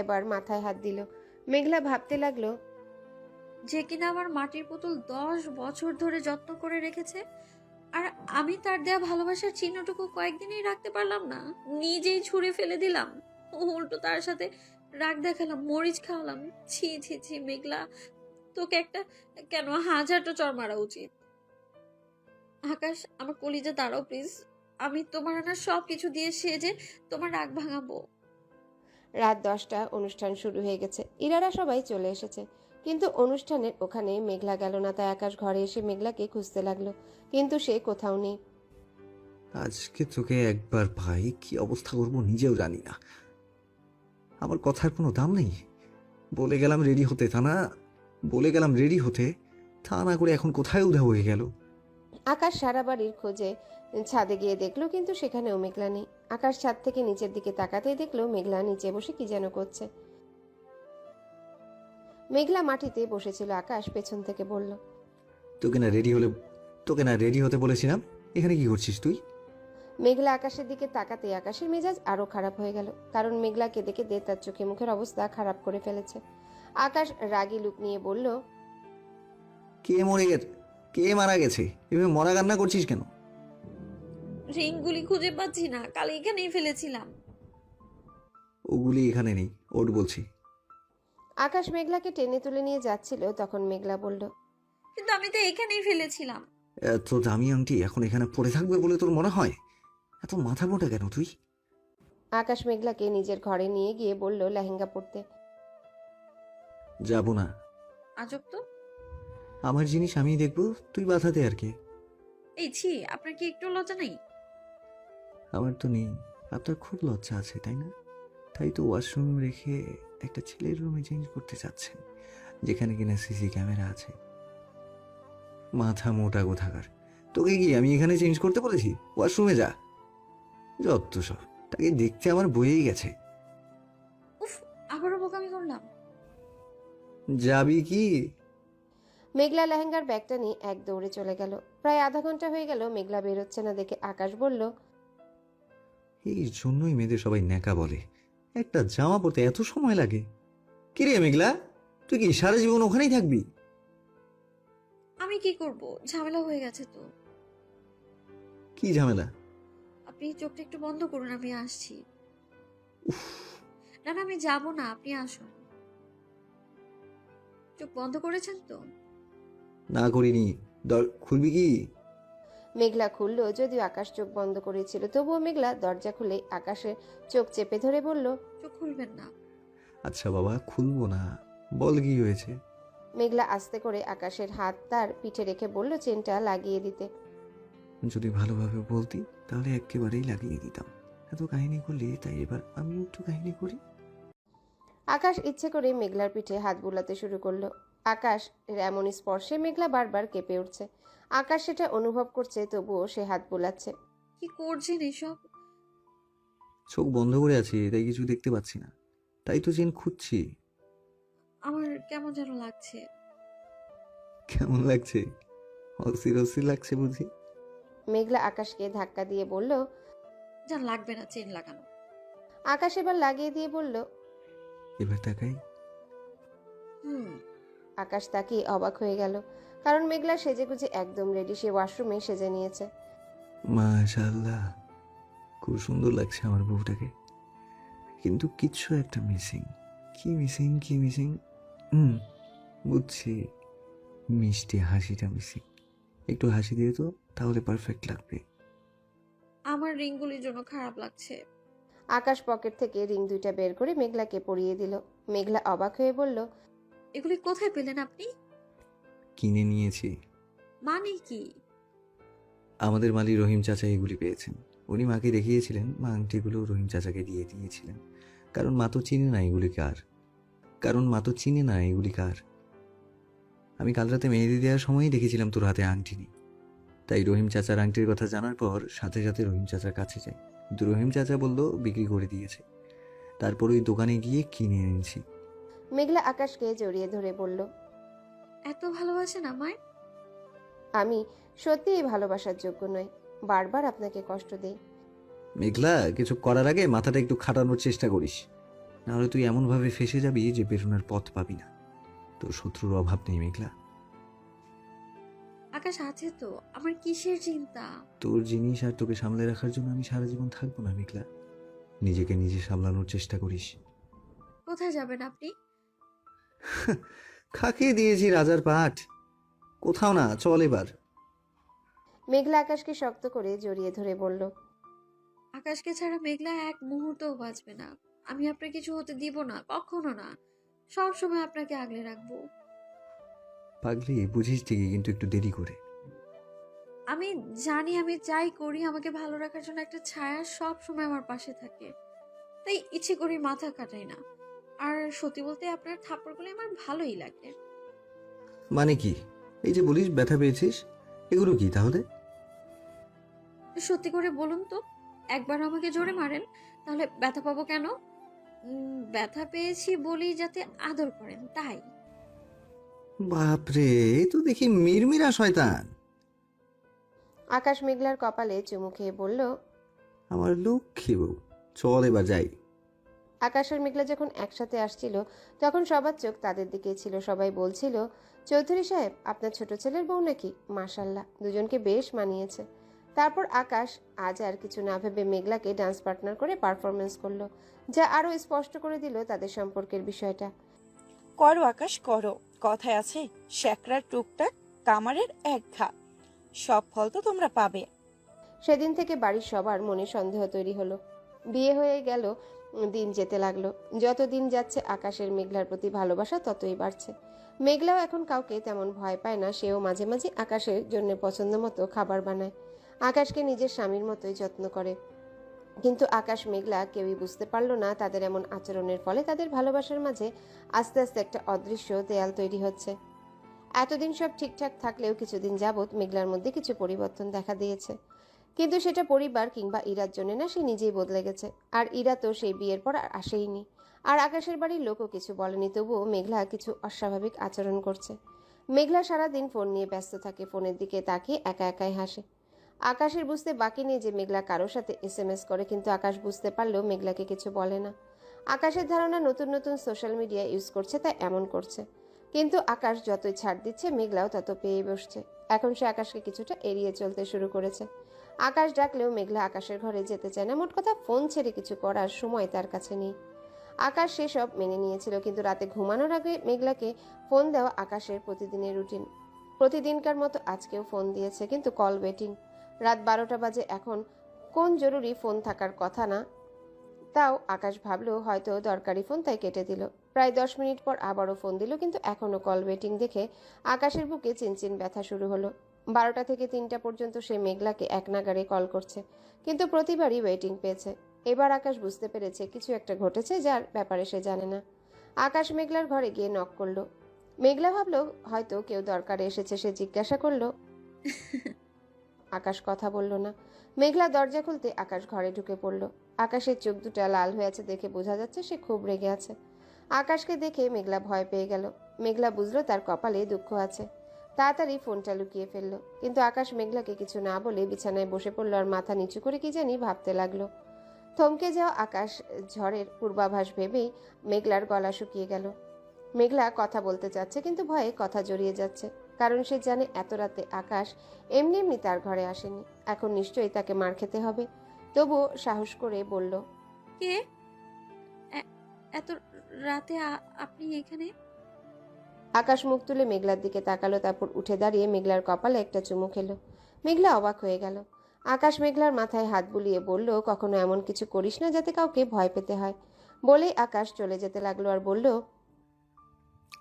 এবার মাথায় হাত দিল। মেঘলা ভাবতে লাগলো, যে কিনা আমার মাটির পুতুল 10 বছর ধরে যত্ন করে রেখেছে, আর আমি তার দেয়া ভালোবাসার চিহ্নটুকু কয়েকদিনই রাখতে পারলাম না, নিজেই ছুঁড়ে ফেলে দিলাম। উল্টো তার সাথে রাগ দেখালাম, মরিচ খাওয়ালাম। ছি ছি ছি মেঘলা, তোকে একটা কেন 1000টা চড় মারা উচিত। আকাশ, আমার কলিজা দাঁড়াও প্লিজ। আমি তোমার আনা সবকিছু দিয়ে সেজে তোমার রাগ ভাঙাবো। রাত 10টা, অনুষ্ঠান শুরু হয়ে গেছে। ইরারা সবাই চলে এসেছে, কিন্তু অনুষ্ঠানের ওখানে মেঘলা গেল না। তাই আকাশ ঘরে এসে মেঘলাকে খুঁজতে লাগলো, কিন্তু সে কোথাও নেই। আজকে তোকে একবার ভাই কি অবস্থা করবো নিজেও জানি না। আমার কথার কোনো দাম নেই। বলে গেলাম রেডি হতে, তা না বলে গেলাম রেডি হতে, তা না করে এখন কোথায় উধাও হয়ে গেল। আকাশ সারা বাড়ির খোঁজে ছাদে গিয়ে দেখলো, কিন্তু সেখানেও মেঘলা নেই। আকাশ ছাদ থেকে নিচের দিকে তাকাতেই দেখলো মেঘলা নিচে বসে কি যেন করছে। মেঘলা মাটিতে বসেছিল। আকাশ পেছন থেকে বলল, তোকে না রেডি হতে বলেছিলাম, এখানে কি করছিস তুই? মেঘলা আকাশের দিকে তাকাতে আকাশের মেজাজ আরো খারাপ হয়ে গেল, কারণ মেঘলা কেঁদে কেঁদে তার চোখে মুখের অবস্থা খারাপ করে ফেলেছে। আকাশ রাগী লুক নিয়ে বলল, কে মরে গেছে? কে মারা গেছে? এভাবে মরা কান্না করছিস কেন? রিংগুলি খুঁজে পাচ্ছি না, কাল এখানেই ফেলেছিলাম। ওগুলি এখানে নেই, ওট বলছি। আকাশ মেঘলাকে টেনে তুলে নিয়ে যাচ্ছিল, তখন মেঘলা বলল, কিন্তু আমি তো এখানেই ফেলেছিলাম। এত দামি আংটি এখন এখানে পড়ে থাকবে বলে তোর মনে হয়? এত মাথা মোটা কেন তুই? আকাশ মেঘলাকে নিজের ঘরে নিয়ে গিয়ে বলল লেহেঙ্গা পরতে। যাবো না। আজব তো। আমার জিনিস আমি দেখবো, তুই বাধা দে আর কি। এই ছি, আপনার কি একটু লজ্জা নেই? আমার তো নেই, আপনার খুব লজ্জা আছে তাই না? তাই তো ওয়াশরুম রেখে একটা ছেলের রুমে চেঞ্জ করতে চাচ্ছেন, যেখানে কিনা সিসি ক্যামেরা আছে। মাথা মোটা কোথাকার। তোকে কি আমি এখানে চেঞ্জ করতে বলেছি? ওয়াশরুমে যা। যত সব, তাকে দেখতে আমার বইয়েই গেছে। উফ, আবারও বোকামি করলাম। যাবি কি? মেঘলা লেহেঙ্গার ব্যাগটা নিয়ে এক দৌড়ে চলে গেল। প্রায় আধা ঘন্টা হয়ে গেল মেঘলা বেরোচ্ছে না দেখে আকাশ বলল, এই জন্যই মেয়েদের সবাই ন্যাকা বলে, একটা জামা পরতে এত সময় লাগে। কিরে মেঘলা, তুই কি সারা জীবন ওখানেই থাকবি? আমি কি করব, ঝামেলা হয়ে গেছে তো। কি ঝামেলা? আপনি চোখটা একটু বন্ধ করুন, আমি আসছি। না না, আমি যাব না, আপনি আসুন। চোখ বন্ধ করেছেন তো? না করিনি। খুলবি কি? মেঘলা খুলল, যদিও আকাশ চোখ বন্ধ করেছিল, তবুও মেঘলা দরজা খুলে আকাশের চোখ চেপে ধরে বলল, চোখ খুলবেন না। আচ্ছা বাবা, খুলবো না। বল কি হয়েছে? মেঘলা আস্তে করে আকাশের হাত তার পিঠে রেখে বলল চেনটা লাগিয়ে দিতে। যদি ভালোভাবে বলতি তাহলে একেবারেই লাগিয়ে দিতাম। এত কাহিনী করলি, তাই এবার আমি একটু কাহিনী করি। আকাশ ইচ্ছে করে মেঘলার পিঠে হাত বুলাতে শুরু করলো। আকাশ এমন স্পর্শে মেঘলা বারবার কেঁপে উঠছে। আকাশ সেটা অনুভব করছে, তবুও সে হাত বুলাচ্ছে। কি করছেন এসব? চোখ বন্ধ করে আছি, তাই কিছু দেখতে পাচ্ছি না। তাই তো চেন খুঁজছি। আমার কেমন যেন লাগছে। কেমন লাগছে? অস্থির অস্থির লাগছে বুঝি? মেঘলা আকাশকে ধাক্কা দিয়ে বলল। যান, লাগবে না চেন লাগানো। আকাশ এবার লাগিয়ে দিয়ে বলল, এবার তাকাই। হুম। আকাশ তাকিয়ে অবাক হয়ে গেল, কারণ মেঘলা সেজেগুজে একদম রেডি। সে ওয়াশরুমে সেজে নিয়েছে। মাশাআল্লাহ, খুব সুন্দর লাগছে আমার বউটাকে। কিন্তু কিছু একটা মিসিং। কি মিসিং? কি মিসিং? বুঝছি, মিষ্টি হাসিটা মিসিং। একটু হাসি দিয়ে তো, তাহলে পারফেক্ট লাগবে। আমার রিংগুলির জন্য খারাপ লাগছে। আকাশ পকেট থেকে রিং দুইটা বের করে মেঘলাকে পরিয়ে দিল। মেঘলা অবাক হয়ে বলল, এগুলি কোথায় পেলেন আপনি? কিনে নিয়েছি। মানে কি? আমাদের মালি রহিম চাচা এগুলি পেয়েছেন। উনি মাকে দেখিয়েছিলেন, মা আংটিগুলো রহিম চাচাকে দিয়ে দিয়েছিলেন। কারণ মা তো চিনে না এগুলি কার। আমি কাল রাতে মেহেদি দেওয়ার সময়ই দেখেছিলাম তোর হাতে আংটি নেই। তাই রহিম চাচার আংটির কথা জানার পর সাথে সাথে রহিম চাচার কাছে যাই, কিন্তু রহিম চাচা বলল বিক্রি করে দিয়েছে। তারপর ওই দোকানে গিয়ে কিনে এনেছি। মেঘলা আকাশকে জড়িয়ে ধরে বলল, এত ভালোবাসেন আমায়? আমি সত্যিই ভালোবাসার যোগ্য নই, বারবার আপনাকে কষ্ট দেই। মেঘলা, কিছু করার আগে মাথাটা একটু খাটানোর চেষ্টা করিস। নাহলে তুই এমনভাবে ফেসে যাবি যে বেরোনোর পথ পাবি না। তোর শত্রুর অভাব নেই মেঘলা। আকাশ আছে তো, আমার কিসের চিন্তা? তোর জিনিস আর তোকে সামলে রাখার জন্য আমি সারা জীবন থাকবো না মেঘলা। নিজেকে নিজে সামলানোর চেষ্টা করিস। কোথায় যাবেন আপনি? খাকিয়ে দিয়েছি রাজার পাঠ। কোথাও না, চল এবার। মেঘলা আকাশকে শক্ত করে জড়িয়ে ধরে বলল, আকাশকে ছাড়া মেঘলা এক মুহূর্তও বাঁচবে না। আমি আপনার কিছু হতে দিব না, কখনো না। সব সময় আপনাকে আগলে রাখবো। পাগলি, বুঝিস ঠিকই, কিন্তু একটু দেরি করে। আমি জানি আমি যাই করি আমাকে ভালো রাখার জন্য একটা ছায়া সব সময় আমার পাশে থাকে, তাই ইচ্ছে করি মাথা কাটাই না। আর সত্যি বলতে আপনার থাপ্পড়গুলো আমার ভালোই লাগে। মানে কি? এই যে বলিস ব্যথা পেয়েছিস, এগুলো কি তাহলে? সত্যি করে বলুন তো, একবার আমাকে জোরে মারেন, তাহলে ব্যথা পাবো কেন? ব্যথা পেয়েছি বলেই যাতে আদর করেন, তাই। বাপরে, এই তো দেখি মিরমিরা শয়তান। আকাশ মেঘলার কপালে চুমু খেয়ে বলল, আমার লক্ষ্মী বউ, চল এবার যাই। আকাশ আর মেঘলা যখন একসাথে আসছিল তখন সবার চোখ তাদের দিকেই ছিল। সবাই বলছিল, চৌধুরী সাহেব আপনার ছোট ছেলের বউ নাকি? মাশাল্লাহ, দুজনকে বেশ মানিয়েছে। তারপর আকাশ আজ আর কিছু না ভেবে মেঘলাকে ডান্স পার্টনার করে পারফরমেন্স করলো, যা আরো স্পষ্ট করে দিল তাদের সম্পর্কের বিষয়টা। করো আকাশ করো, কথায় আছে শ্যাকরার টুকটাক কামারের এক ঘা, সব ফল তো তোমরা পাবে। সেদিন থেকে বাড়ির সবার মনে সন্দেহ তৈরি হলো। বিয়ে হয়ে গেল, দিন যেতে লাগলো। যত দিন যাচ্ছে আকাশের মেঘলার প্রতি ভালোবাসা ততই বাড়ছে। মেঘলাও এখন কাউকে তেমন ভয় পায় না। সেও মাঝে মাঝে আকাশের জন্য পছন্দ মতো খাবার বানায়, আকাশকে নিজের স্বামীর মতোই যত্ন করে। কিন্তু আকাশ মেঘলা কেউই বুঝতে পারলো না তাদের এমন আচরণের ফলে তাদের ভালোবাসার মাঝে আস্তে আস্তে একটা অদৃশ্য দেয়াল তৈরি হচ্ছে। এতদিন সব ঠিকঠাক থাকলেও কিছুদিন যাবৎ মেঘলার মধ্যে কিছু পরিবর্তন দেখা দিয়েছে। কিন্তু সেটা পরিবার কিংবা ইরার জন্য না, সে নিজেই বদলে গেছে। আর ইরা তো সেই বিয়ের পর আর আসেইনি। আর আকাশের বাড়ির লোকও কিছু বলেনি, তবুও মেঘলা কিছু অস্বাভাবিক আচরণ করছে। মেঘলা সারাদিন ফোন নিয়ে ব্যস্ত থাকে, ফোনের দিকে তাকিয়ে একা একাই হাসে। আকাশের বুঝতে বাকি নেই যে মেঘলা কারোর সাথে এসএমএস করে, কিন্তু আকাশ বুঝতে পারলেও মেঘলাকে কিছু বলে না। আকাশের ধারণা নতুন নতুন সোশ্যাল মিডিয়া ইউজ করছে, তাই এমন করছে। কিন্তু আকাশ যতই ছাড় দিচ্ছে মেঘলাও তত পেয়ে বসছে। এখন সে আকাশকে কিছুটা এড়িয়ে চলতে শুরু করেছে। আকাশ ডাকলেও মেঘলা আকাশের ঘরে যেতে চায় না। মোট কথা, ফোন ছেড়ে কিছু করার সময় তার কাছে নেই। আকাশ সেসব মেনে নিয়েছিল, কিন্তু রাতে ঘুমানোর আগে মেঘলাকে ফোন দেওয়া আকাশের প্রতিদিনের রুটিন। প্রতিদিনকার মতো আজকেও ফোন দিয়েছে, কিন্তু কল ওয়েটিং। রাত 12টা বাজে, এখন কোন জরুরি ফোন থাকার কথা না, তাও আকাশ ভাবলো হয়তো দরকারি ফোন, তাই কেটে দিল। প্রায় 10 মিনিট পর আবারও ফোন দিল, কিন্তু এখনও কল ওয়েটিং দেখে আকাশের বুকে চিনচিন ব্যথা শুরু হলো। 12টা থেকে 3টা পর্যন্ত সে মেঘলাকে এক নাগাড়ে কল করছে, কিন্তু প্রতিবারই ওয়েটিং পেয়েছে। এবার আকাশ বুঝতে পেরেছে কিছু একটা ঘটেছে, যার ব্যাপারে সে জানে না। আকাশ মেঘলার ঘরে গিয়ে নক করলো। মেঘলা ভাবলো হয়তো কেউ দরকারে এসেছে। সে জিজ্ঞাসা করলো, আকাশ কথা বলল না। মেঘলা দরজা খুলতে আকাশ ঘরে ঢুকে পড়ল। আকাশের চোখ দুটা লাল হয়ে আছে দেখে বোঝা যাচ্ছে সে খুব রেগে আছে। আকাশকে দেখে মেঘলা ভয় পেয়ে গেল। মেঘলা বুঝলো তার কপালে দুঃখ আছে। তাড়াতাড়ি ফোনটা লুকিয়ে ফেললো। কিন্তু আকাশ মেঘলাকে কিছু না বলে বিছানায় বসে পড়লো আর মাথা নিচু করে কি জানি ভাবতে লাগলো। থমকে যাওয়া আকাশ ঝড়ের পূর্বাভাস ভেবেই মেঘলার গলা শুকিয়ে গেল। মেঘলা কথা বলতে চাচ্ছে, কিন্তু ভয়ে কথা জড়িয়ে যাচ্ছে। কারণ সে জানে এত রাতে আকাশ এমনি এমনি তার ঘরে আসেনি। এখন নিশ্চয়ই তাকে মার খেতে হবে। তবু সাহস করে বলল, কে? এ- এত রাতে আপনি এখানে? আকাশ মুখ তুলে মেঘলার দিকে তাকালো, তারপর উঠে দাঁড়িয়ে মেঘলার কপালে একটা চুমু খেলো। মেঘলা অবাক হয়ে গেল। আকাশ মেঘলার মাথায় হাত বুলিয়ে বলল, কখনো এমন কিছু করিস না যাতে কাউকে ভয় পেতে হয়। বলেই আকাশ চলে যেতে লাগলো আর বলল,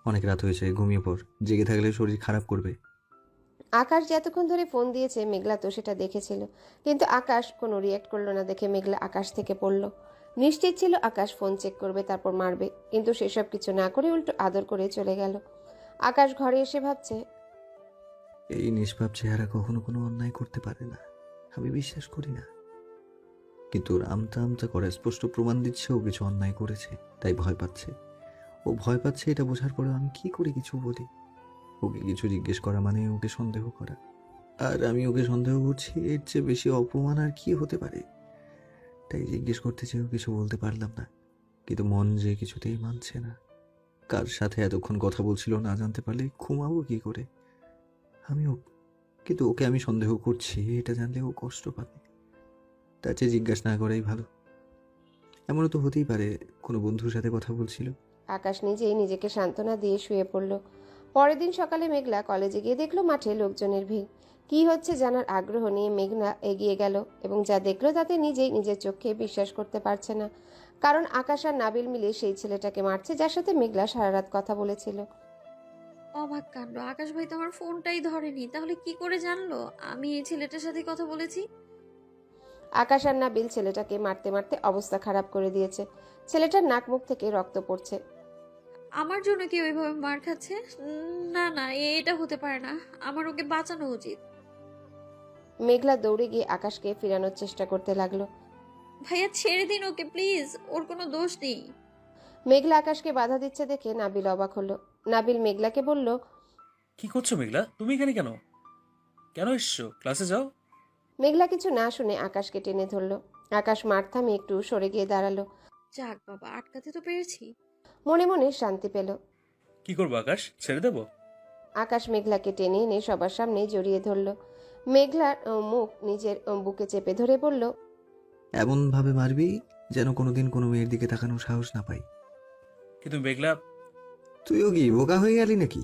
অনেক রাত হয়েছে, ঘুমিয়ে পড়, জেগে থাকলে শরীর খারাপ করবে। আকাশ যতক্ষণ ধরে ফোন দিয়েছে মেঘলা তো সেটা দেখেছিল, কিন্তু আকাশ কোনো রিয়াক্ট করলো না দেখে মেঘলা আকাশ থেকে পড়ল। নিশ্চিত ছিল আকাশ ফোন চেক করবে, তারপর মারবে, কিন্তু সেসব কিছু না করে উল্টো আদর করে চলে গেল। আকাশ ঘরে এসে ভাবছে, এই নিষ্পাপ চেহারা কখনো কোনো অন্যায় করতে পারে না, আমি বিশ্বাস করি না। কিন্তু ওর আমতা আমতা করে স্পষ্ট প্রমাণ দিচ্ছে ও কিছু অন্যায় করেছে, তাই ভয় পাচ্ছে। ও ভয় পাচ্ছে এটা বোঝার পরে আমি কি করে কিছু বলি? ওকে কিছু জিজ্ঞেস করা মানে ওকে সন্দেহ করা, আর আমি ওকে সন্দেহ করছি, এর চেয়ে বেশি অপমান আর কি হতে পারে? তাই জিজ্ঞেস করতে চেয়েও কিছু বলতে পারলাম না। কিন্তু মন যে কিছুতেই মানছে না। কার সাথে এতক্ষণ কথা বলছিল না জানতে পারলে ঘুমাবো কি করে? আমিও কিন্তু ওকে আমি সন্দেহ করছি এটা জানলে ও কষ্ট পাবে। তার চেয়ে জিজ্ঞাসা না করাই ভালো। এমনও তো হতেই পারে কোনো বন্ধুর সাথে কথা বলছিল। আকাশ নিজেই নিজেকে সান্ত্বনা দিয়ে শুয়ে পড়ল। পরের দিন সকালে মেঘলা কলেজে গিয়ে দেখলো মাঠে লোকজনের ভিড়। কি হচ্ছে জানার আগ্রহ নিয়ে মেঘনা এগিয়ে গেল এবং যা দেখলো তাতে নিজেই নিজের চোখে বিশ্বাস করতে পারছে না। কারণ আকাশ আর নাবিল মিলে সেই ছেলেটাকে মারছে যার সাথে মেঘলা সারা রাত কথা বলেছিল। অবাক কাণ্ড, আকাশ ভাই তো আমার ফোনটাই ধরেনি, তাহলে কি করে জানলো আমি এই ছেলেটার সাথে কথা বলেছি? আকাশ আর নাবিল ছেলেটাকে মারতে মারতে অবস্থা খারাপ করে দিয়েছে। ছেলেটার নাক মুখ থেকে রক্ত পড়ছে। আমার জন্য কি ওইভাবে মার খাচ্ছে? না না, এটা হতে পারে না, আমার ওকে বাঁচানো উচিত। মেঘলা দৌড়ে গিয়ে আকাশকে ফিরানোর চেষ্টা করতে লাগলো। ভাইয়া ছেড়ে দিন ওকে প্লিজ, ওর কোনো দোষ নেই। মেঘলা আকাশকে বাধা দিচ্ছে দেখে নাবিল অবাক হলো। নাবিল মেঘলাকে বলল, কি করছো মেঘলা? তুমি এখানে কেন? কেন এসছো? ক্লাসে যাও। মেঘলা কিছু না শুনে আকাশকে টেনে ধরলো। আকাশ মার থামিয়ে একটু সরে গিয়ে দাঁড়ালো। যাক বাবা, আটকাতে তো পেরেছি। মনে মনে শান্তি পেল। কি করবো আকাশ? ছেড়ে দেবো? আকাশ মেঘলাকে টেনে এনে সবার সামনে জড়িয়ে ধরল। মেঘলার মুখ নিজের বুকে চেপে ধরে বলল, এমনভাবে মারবি যেন কোনোদিন কোনো মেয়ের দিকে তাকানোর সাহস না পাই। কিন্তু মেঘলা, তুইও কি বোকা হয়ে গেলি নাকি?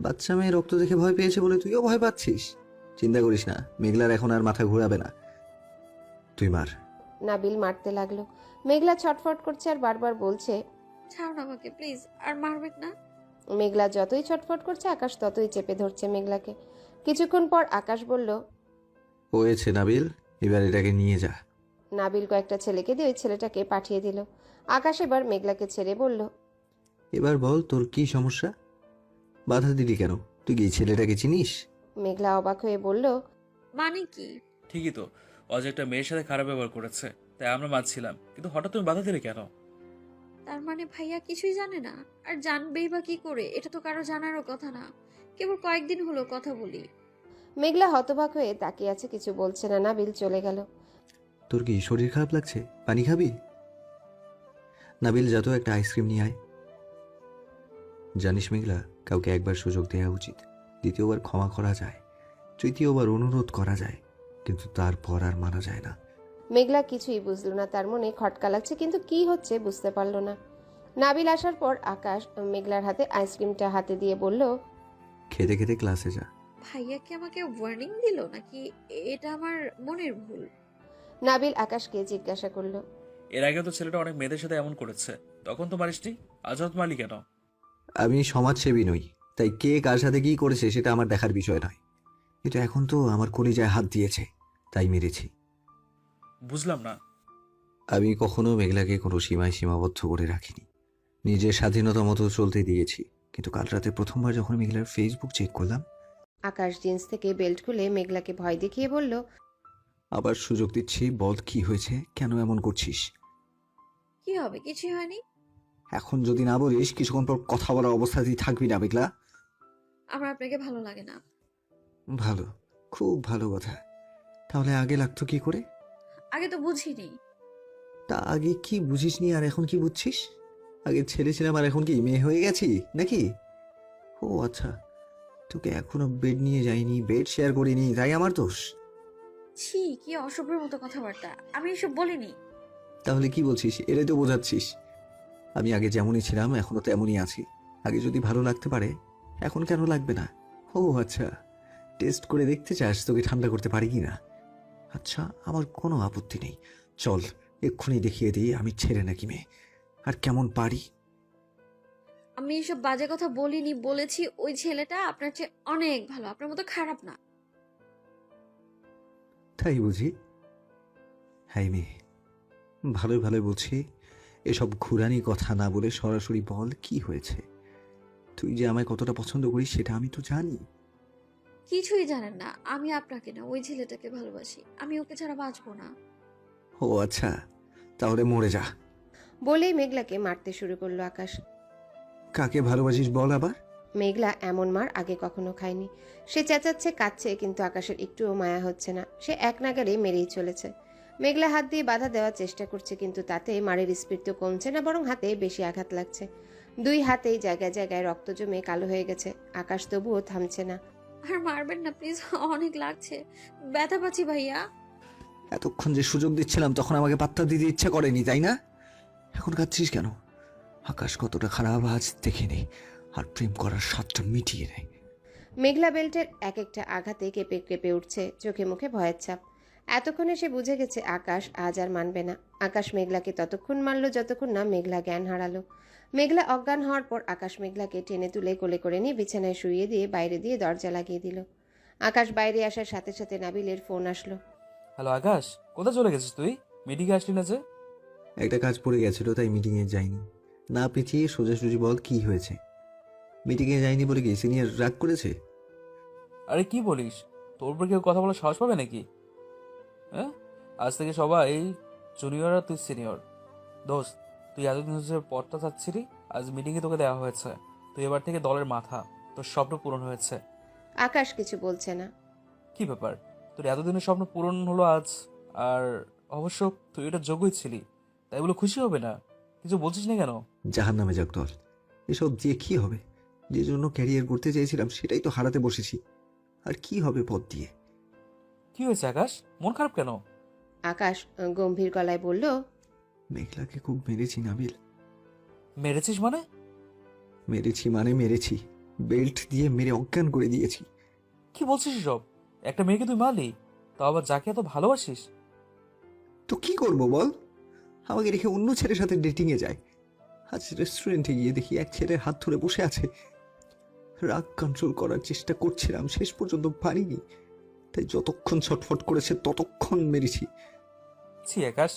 বাচ্চা মেয়ে রক্ত দেখে ভয় পেয়েছে বলে তুইও ভয় পাচ্ছিস? চিন্তা করিস না, মেঘলার এখন আর মাথা ঘোরাবে না। তুই মার। নাবিল মারতে লাগলো। মেঘলা ছটফট করছে আর বারবার বলছে। ছাড়ুন আমাকে প্লিজ, আর মারবেন না। মেঘলা যতই ছটফট করছে আকাশ ততই চেপে ধরছে মেঘলাকে। কিছুক্ষণ পর আকাশ বলল, হয়েছে নাবিল, এবার এটাকে নিয়ে যা। নাবিল কয়েকটা ছেলেকে দিয়ে ওই ছেলেটাকে পাঠিয়ে দিল। আকাশ এবার মেঘলাকে ছেড়ে বলল, এবার বল তোর কি সমস্যা? বাধা দিলি কেন? তুই কি ছেলেটাকে চিনিস? মেঘলা অবাক হয়ে বলল, মানে কি? ঠিকই তো, অজ একটা মেয়ের সাথে খারাপ ব্যবহার করেছে, তাই আমরা মানছিলাম, কিন্তু হঠাৎ তুমি বাধা দিলে কেন? তার মানে ভাইয়া কিছুই জানে না? আর জানবেই বা কি করে? এটা তো কারো জানারও কথা না, কেবল কয়েকদিন হলো কথা বলি। মেঘলা হতবাক হয়ে তাকিয়ে আছে, কিছু বলছে না। নাবিল চলে গেল। তোর কি শরীর খারাপ লাগছে? পানি খাবি? নাবিল, যা তো একটা আইসক্রিম নিয়ে আয়। জানিস মেঘলা, কাউকে একবার সুযোগ দেওয়া উচিত, দ্বিতীয়বার ক্ষমা করা যায়, তৃতীয়বার অনুরোধ করা যায়, কিন্তু তারপর আর মানা যায় না। মেঘলা কিছুই বুঝলো না। তার মনে খটকা লাগছে কিন্তু কি হচ্ছে বুঝতে পারলো না। নাবিল আসার পর আকাশ মেঘলার হাতে আইসক্রিমটা হাতে দিয়ে বলল, খেতে খেতে ক্লাসে যা। ভাইয়া কি আমাকে ওয়ার্নিং দিল নাকি এটা আমার মনের ভুল? নাবিল আকাশকে জিজ্ঞাসা করলো। এর আগে তো ছেলেটা অনেক মেয়েদের সাথে এমন করেছে, তখন তো মারিসনি, আজ হঠাৎ মারলি কেন? আমি সমাজসেবী নই, তাই কে কার সাথে কি করেছে সেটা আমার দেখার বিষয় নয়, কিন্তু এখন তো আমার কলিজায় হাত দিয়েছে, তাই মেরেছি। বুঝলাম না। আমি কখনো মেঘলাকে কোনো সীমায় সীমাবদ্ধ করে রাখিনি, নিজের স্বাধীনতা মতো চলতে দিয়েছি। কিন্তু কাল রাতে প্রথমবার যখন মেঘলার ফেসবুক চেক করলাম। আকাশ জিন্স থেকে বেল্ট খুলে মেঘলাকে ভয় দেখিয়ে বলল, আবার সুযোগ দিচ্ছি, বল কি হয়েছে, কেন এমন করছিস? কি হবে? কিছুই হয়নি। এখন যদি না বলিস কিছুক্ষণ পর কথা বলার অবস্থাতেই থাকবি না মেঘলা। আমার আপনাকে ভালো লাগে না। ভালো, খুব ভালো কথা। তাহলে আগে লাগতো কি করে? আগে তো বুঝিনি। তা আগে কি বুঝিসনি আর এখন কি বুঝছিস? আগে ছেলে ছিলাম আর এখন কি মেয়ে হয়ে গেছি নাকি? ও আচ্ছা, তোকে এখনো বেড নিয়ে যাইনি, বেড শেয়ার করিনি, তাই আমার দোষ? ছি, কি অসভ্যের মতো কথাবার্তা, আমি এসব বলিনি। তাহলে কি বলছিস? এটাই তো বোঝাচ্ছিস। আমি আগে যেমনই ছিলাম এখনো তেমনই আছি। আগে যদি ভালো লাগতে পারে এখন কেন লাগবে না? ও আচ্ছা, টেস্ট করে দেখতে চাস তোকে ঠান্ডা করতে পারি কি না? আচ্ছা, আমার কোনো আপত্তি নেই, চল এক্ষুনি দেখিয়ে দিই আমি ছেড়ে নাকি মেয়ে, আর কেমন পারি। আমি এসব বাজে কথা বলিনি, বলেছি ওই ছেলেটা আপনার চেয়ে অনেক ভালো, আপনার মতো খারাপ না। তাই বুঝি? হাই মেয়ে, ভালোই ভালোই বলছি, এসব ঘুরানি কথা না বলে সরাসরি বল কি হয়েছে। তুই যে আমায় কতটা পছন্দ করিস সেটা আমি তো জানি। কিছুই জানেন না, আমি আপনাকে না ওই ছেলেটাকে ভালোবাসি, আমি ওকে ছাড়া বাঁচবো না। ও আচ্ছা, তাহলে মরে যা। বলেই মেঘলাকে মারতে শুরু করলো আকাশ। কাকে ভালোবাসিস বল আবার? মেঘলা এমন মার আগে কখনো খায়নি। সে চেঁচাচ্ছে, কাঁদছে, কিন্তু আকাশের একটুও মায়া হচ্ছে না। সে এক নাগাড়ে মেরেই চলেছে। মেঘলা হাত দিয়ে বাধা দেওয়ার চেষ্টা করছে, কিন্তু তাতে মারের স্পিড তো কমছে না, বরং হাতে বেশি আঘাত লাগছে। দুই হাতেই জায়গায় জায়গায় রক্ত জমে কালো হয়ে গেছে। আকাশ তবুও থামছে না। আর মারবেন না প্লিজ, অনেক লাগছে, ব্যথা পাচ্ছি ভাইয়া। এতক্ষণ যে সুযোগ দিচ্ছিলাম তখন আমাকে পাত্তা দিতে ইচ্ছা করেনি, তাই না? এখন কাঁদছিস কেন? আকাশ কতটা খারাপ আজ দেখিনি, আর প্রেম করার স্বাদটা মিটিয়ে নেয়। মেঘলা বেল্টের এক একটা আঘাতে কেঁপে কেঁপে উঠছে, চোখে মুখে ভয়ের ছাপ। এতক্ষণে সে বুঝে গেছে আকাশ আজ আর মানবে না। আকাশ মেঘলাকে ততক্ষণ মারল যতক্ষণ না মেঘলা জ্ঞান হারালো। মেঘলা অজ্ঞান হওয়ার পর আকাশ মেঘলাকে টেনে তুলে কোলে করে নিয়ে বিছানায় শুইয়ে দিয়ে বাইরে দিয়ে দরজা লাগিয়ে দিল। আকাশ বাইরে আসার সাথে সাথে নাবিলের ফোন আসলো। হ্যালো আকাশ, কোথায় চলে গেছিস তুই? মিটিংয়ে আসলি না যে? একটা কাজ পড়ে গেছিল, তাই মিটিংয়ে যাইনি। না পেঁচিয়ে সোজাসুজি বল, কি হয়েছে? মিটিংয়ে যাইনি বলে কি সিনিয়র রাগ করেছে? আরে কি বলিস, তোর উপর কেউ কথা বলার সাহস পাবে নাকি? হ্যাঁ, আজ থেকে সবাই জুনিয়র আর তুই সিনিয়র। দোস্ত, তুই এতদিন হচ্ছে পদটা চাচ্ছিলি, আজ মিটিংয়ে তোকে দেওয়া হয়েছে। তুই এবার থেকে দলের মাথা, তোর স্বপ্ন পূরণ হয়েছে। আকাশ কিছু বলছে না। কি ব্যাপার, তোর এতদিনের স্বপ্ন পূরণ হলো আজ, আর অবশ্য তুই এটা যোগ্যই ছিলি, তাই বলে খুশি হবে না? কিছু বলছিস না কেন? জাহান নামে যাক দল, এসব দিয়ে কি হবে? যে জন্য ক্যারিয়ার করতে চেয়েছিলাম সেটাই তো হারাতে বসেছি, আর কি হবে পদ দিয়ে? কি হয়েছে আকাশ, মন খারাপ কেন? আকাশ গম্ভীর গলায় বলল, মেঘলাকে খুব মেরেছি নাবিল। মেরেছিস মানে? মেরেছি, বেল্ট দিয়ে মেরে অজ্ঞান করে দিয়েছি। কি বলছিস সব? একটা মেয়েকে তুই মারলি, তাও আবার যাকে এত ভালোবাসিস? তো কি করবো বল? আমাকে রেখে অন্য ছেলের সাথে ডেটিংয়ে যায়। আজ রেস্টুরেন্টে গিয়ে দেখি এক ছেলের হাত ধরে বসে আছে। রাগ কন্ট্রোল করার চেষ্টা করছিলাম, শেষ পর্যন্ত পারিনি, তাই যতক্ষণ ছটফট করেছে ততক্ষণ মেরেছি। ছি আকাশ,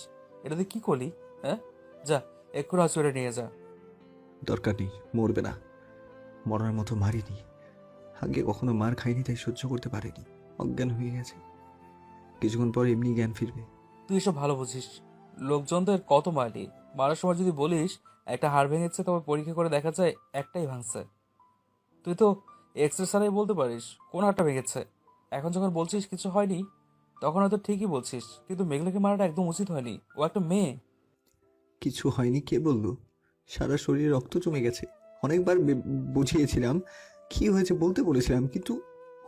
এটা তুই কি করলি? হ্যাঁ, যা এক্ষুনি হসপিটালে নিয়ে যা। দরকার নেই, মরবে না। মরার মতো মারিনি, আগে কখনো মার খাইনি, তাই সহ্য করতে পারেনি, অজ্ঞান হয়ে গেছে। কিছুক্ষণ পর এমনি জ্ঞান ফিরবে। তুই এসব ভালো বুঝিস। লোকজনদের কত মারলি, মারার সময় যদি বলিস একটা হাড় ভেঙেছে, তবে পরীক্ষা করে দেখা যায় একটাই ভাঙছে। তুই তো এক্সরে ছাড়াই বলতে পারিস কোন হাড়টা ভেঙেছে। এখন যখন বলছিস কিছু হয়নি, তখন হয়তো ঠিকই বলছিস, কিন্তু মেঘলাকে মারাটা একদম উচিত হয়নি, ও একটা মেয়ে। কিছু হয়নি কে বললো? সারা শরীরে রক্ত জমে গেছে। অনেকবার বুঝিয়েছিলাম, কি হয়েছে বলতে বলেছিলাম, কিন্তু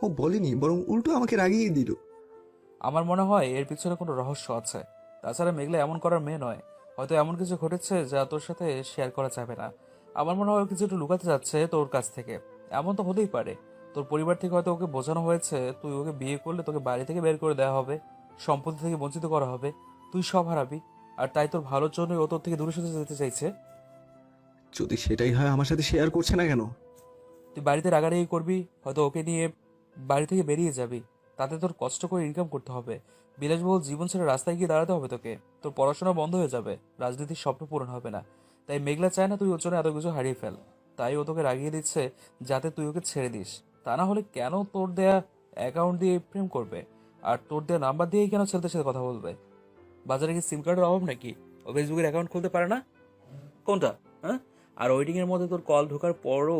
ও বলেনি, বরং উল্টো আমাকে রাগিয়ে দিল। আমার মনে হয় এর পিছনে কোনো রহস্য আছে। তাছাড়া মেঘলা এমন করার মেয়ে নয়, হয়তো এমন কিছু ঘটেছে যা তোর সাথে শেয়ার করা যাবে না। আমার মনে হয় ও কিছু একটু লুকাতে যাচ্ছে তোর কাছ থেকে। এমন তো হতেই পারে, তোর পরিবার থেকে হয়তো ওকে বোঝানো হয়েছে তুই ওকে বিয়ে করলে তোকে বাড়ি থেকে বের করে দেওয়া হবে, সম্পত্তি থেকে বঞ্চিত করা হবে, তুই সব হারাবি, আর তাই তোর ভালোর জন্যই ও তোর থেকে দূরে সরে যেতে চাইছে। যদি সেটাই হয়, আমার সাথে শেয়ার করছে না কেন? তুই বাড়িতে রাগারাগি করবি, হয়তো ওকে নিয়ে বাড়ি থেকে বেরিয়ে যাবি। তাতে তোর কষ্ট করে ইনকাম করতে হবে, বিলাসবহুল জীবন ছেড়ে রাস্তায় গিয়ে দাঁড়াতে হবে তোকে। তোর পড়াশোনা বন্ধ হয়ে যাবে, রাজনীতির স্বপ্ন পূরণ হবে না। তাই মেঘলা চায় না তুই ওর জন্য এত কিছু হারিয়ে ফেল। তাই ও তোকে রাগিয়ে দিচ্ছে যাতে তুই ওকে ছেড়ে দিস। তা না হলে কেন তোর দেয়া অ্যাকাউন্ট দিয়ে প্রেম করবে, আর তোর দেয়া নাম্বার দিয়েই কেন ছেলেদের সাথে কথা বলবে? বাজারে কি সিম কার্ডের অভাব নাকি? ও ফেসবুকের অ্যাকাউন্ট খুলতে পারে না? কোনটা? হ্যাঁ, আর ওয়েটিং এর মধ্যে তোর কল ঢোকার পরও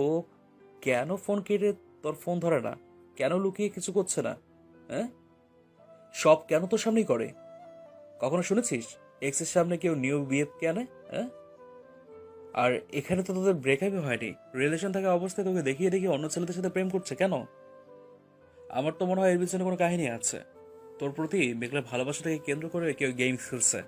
কেন ফোন কেটে তোর ফোন ধরে না? কেন লুকিয়ে কিছু করছে না? হ্যাঁ, সব কেন তোর সামনেই করে? কখনো শুনেছিস এক্সের সামনে কেউ নিউ বিয়ে কেনে? হ্যাঁ, আর এখানে তো তোদের ব্রেকআপই হয়নি, রিলেশন থাকা অবস্থায় তোকে দেখিয়ে দেখিয়ে অন্য ছেলেদের সাথে প্রেম করছে কেন? আমার তো মনে হয় এর পিছনে কোনো কাহিনী আছে। তোর প্রতি মেঘলার ভালোবাসাটাকে কেন্দ্র করে কেউ গেম খেলছে,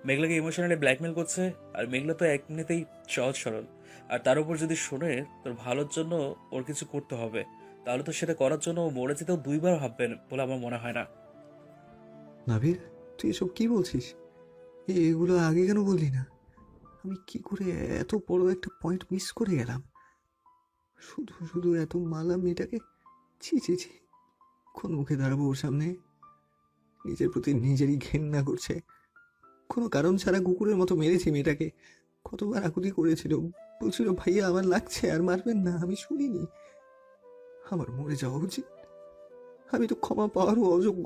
মেঘলাকে ইমোশনালি ব্ল্যাকমেল করছে। আর মেঘলা তো এমনিতেই সহজ সরল, আর তার উপর যদি শুনে তোর ভালোর জন্য ওর কিছু করতে হবে, তাহলে তো সেটা করার জন্য ও মরে যেতেও দুইবার ভাববেন বলে আমার মনে হয় না। নাবিল, তুই এসব কি বলছিস? এগুলো আগে কেন বললি না? আমি কি করে এত বড় একটা পয়েন্ট মিস করে গেলাম? শুধু শুধু এত মালা মেয়েটাকে, ছি ছি ছি। কোন মুখে দাঁড়াবো ওর সামনে? নিজের প্রতি নিজেরই ঘেন্না করছে। কোনো কারণ ছাড়া কুকুরের মতো মেরেছি মেয়েটাকে। কতবার আকুতি করেছিল, বলছিল ভাইয়া আমার লাগছে, আর মারবেন না। আমি শুনিনি। আমার মরে যাওয়া উচিত। আমি তো ক্ষমা পাওয়ারও অযোগ্য।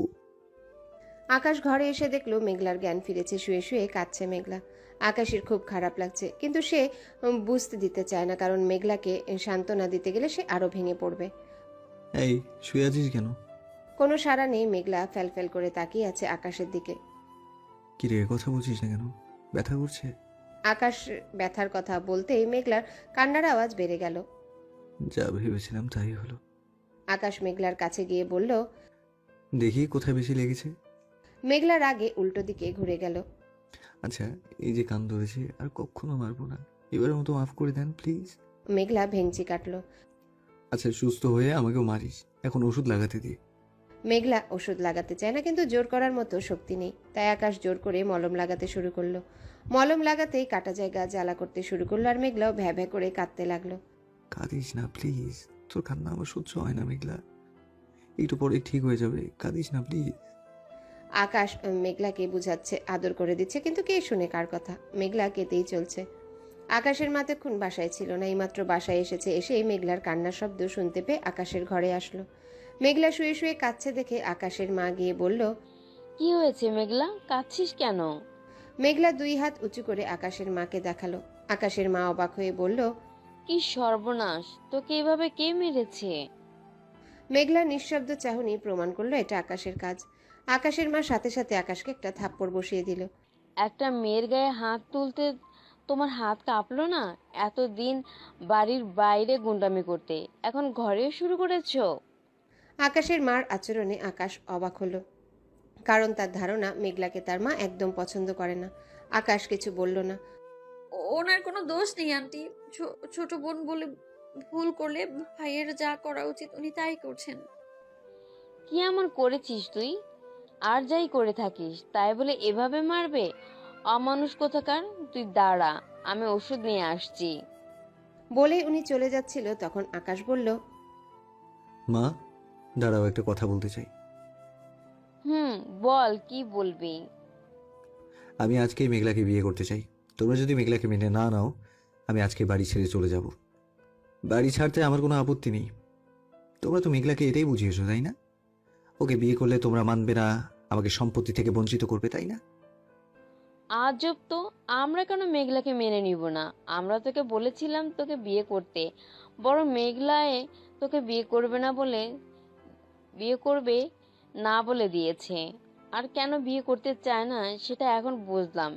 আকাশ ঘরে এসে দেখলো মেঘলার জ্ঞান ফিরেছে, শুয়ে শুয়ে কাঁদছে মেঘলা। আকাশের খুব খারাপ লাগছে, কিন্তু সে বুঝতে দিতে চায় না, কারণ মেঘলাকে সান্ত্বনা দিতে গেলে সে আরো ভেঙে পড়বে। এই, শুয়ে আছিস কেন? কোনো সাড়া নেই, মেঘলা ফ্যালফ্যাল করে তাকিয়ে আছে আকাশের দিকে। কি রে, কথা বলছিস না কেন? ব্যথা করছে? আকাশ ব্যথার কথা বলতেই মেঘলার কান্নার আওয়াজ বেড়ে গেল। যা ভেবেছিলাম তাই হলো। আকাশ মেঘলার কাছে গিয়ে বলল। দেখি কোথায় বেশি লেগেছে। মেঘলার আগে উল্টো দিকে ঘুরে গেল। আচ্ছা, এই যে কান ধরেছে, আর কখনো মারবো না। এবারের মতো মাফ করে দেন প্লিজ। মেঘলা ভেঙচি কাটলো। আচ্ছা, সুস্থ হয়ে আমাকেও মারিস। এখন ওষুধ লাগাতে দিয়ে। মেঘলা ওষুধ লাগাতে চায় না, কিন্তু জোর করার মতো শক্তি নেই, তাই আকাশ জোর করে মলম লাগাতে শুরু করলো। মলম লাগাতেই কাটা জায়গা জ্বালা করতে শুরু করলো, আর মেঘলাও ভ্যা ভ্যা করে কাঁদতে লাগলো। কাঁদিস না প্লিজ, তোর কান্না আমার সহ্য হয় না মেঘলা। একটু পরে ঠিক হয়ে যাবে, কাঁদিস না প্লিজ। আকাশ মেঘলাকে বুঝাচ্ছে, আদর করে দিচ্ছে, কিন্তু কে শুনে কার কথা। মেঘলা কেঁদেই চলছে। আকাশের মা তখন বাসায় ছিল না, এইমাত্র বাসায় এসেছে। এসেই মেঘলার কান্নার শব্দ শুনতে পেয়ে আকাশের ঘরে আসলো। মেঘলা শুয়ে শুয়ে কাঁদছে দেখে আকাশের মা গিয়ে বলল। কি হয়েছে মেঘলা, কাঁদছিস কেন? মেঘলা 2 হাত উঁচু করে আকাশের মাকে দেখালো। আকাশের মা অবাক হয়ে বলল। কি সর্বনাশ, তোকে এভাবে কে মেরেছে? মেঘলা নিঃশব্দ চাহনি প্রমাণ করলো এটা আকাশের কাজ। আকাশের মা সাথে সাথে আকাশকে একটা থাপ্পড় বসিয়ে দিল। একটা মেয়ের গায়ে হাত তুলতে তোমার হাত কাঁপলো না? এতদিন বাড়ির বাইরে গুন্ডামি করতে, এখন ঘরে শুরু করেছো? আকাশের মার আচরণে আকাশ অবাক হলো, কারণ তার ধারণা মেঘলাকে তার মা একদম পছন্দ করে না। আকাশ কিছু বলল না। ওনার কোনো দোষ নেই আন্টি। ছোট বোন বলে ভুল করলে ভাইয়ের যা করা উচিত উনি তাই করছেন। কি এমন করেছিস তুই? আর যাই করে থাকিস তাই বলে এভাবে মারবে? অমানুষ কোথাকার! তুই দাঁড়া, আমি ওষুধ নিয়ে আসছি। বলেই উনি চলে যাচ্ছিল, তখন আকাশ বলল। মা, দাঁড়াও, একটা কথা বলতে চাই। বল, কি বলবি? আমি আজকেই মেঘলাকে বিয়ে করতে চাই। তোমরা যদি মেঘলাকে মেনে না নাও, আমি আজকে বাড়ি ছেড়ে চলে যাব। বাড়ি ছাড়তে আমার কোনো আপত্তি নেই। তোমরা তো মেঘলাকে এটাই বুঝিয়েছো, তাই না? ওকে বিয়ে করলে তোমরা মানবে না, আমাকে সম্পত্তি থেকে বঞ্চিত করবে, তাই না? আজব তো, আমরা কেন মেঘলাকে মেনে নিব না? আমরা তোকে বলেছিলাম তোকে বিয়ে করতে, বড় মেঘলায় তোকে বিয়ে করবে না বলে দিয়েছে। আর কেন বিয়ে করতে চায় না সেটা এখন বুঝলাম।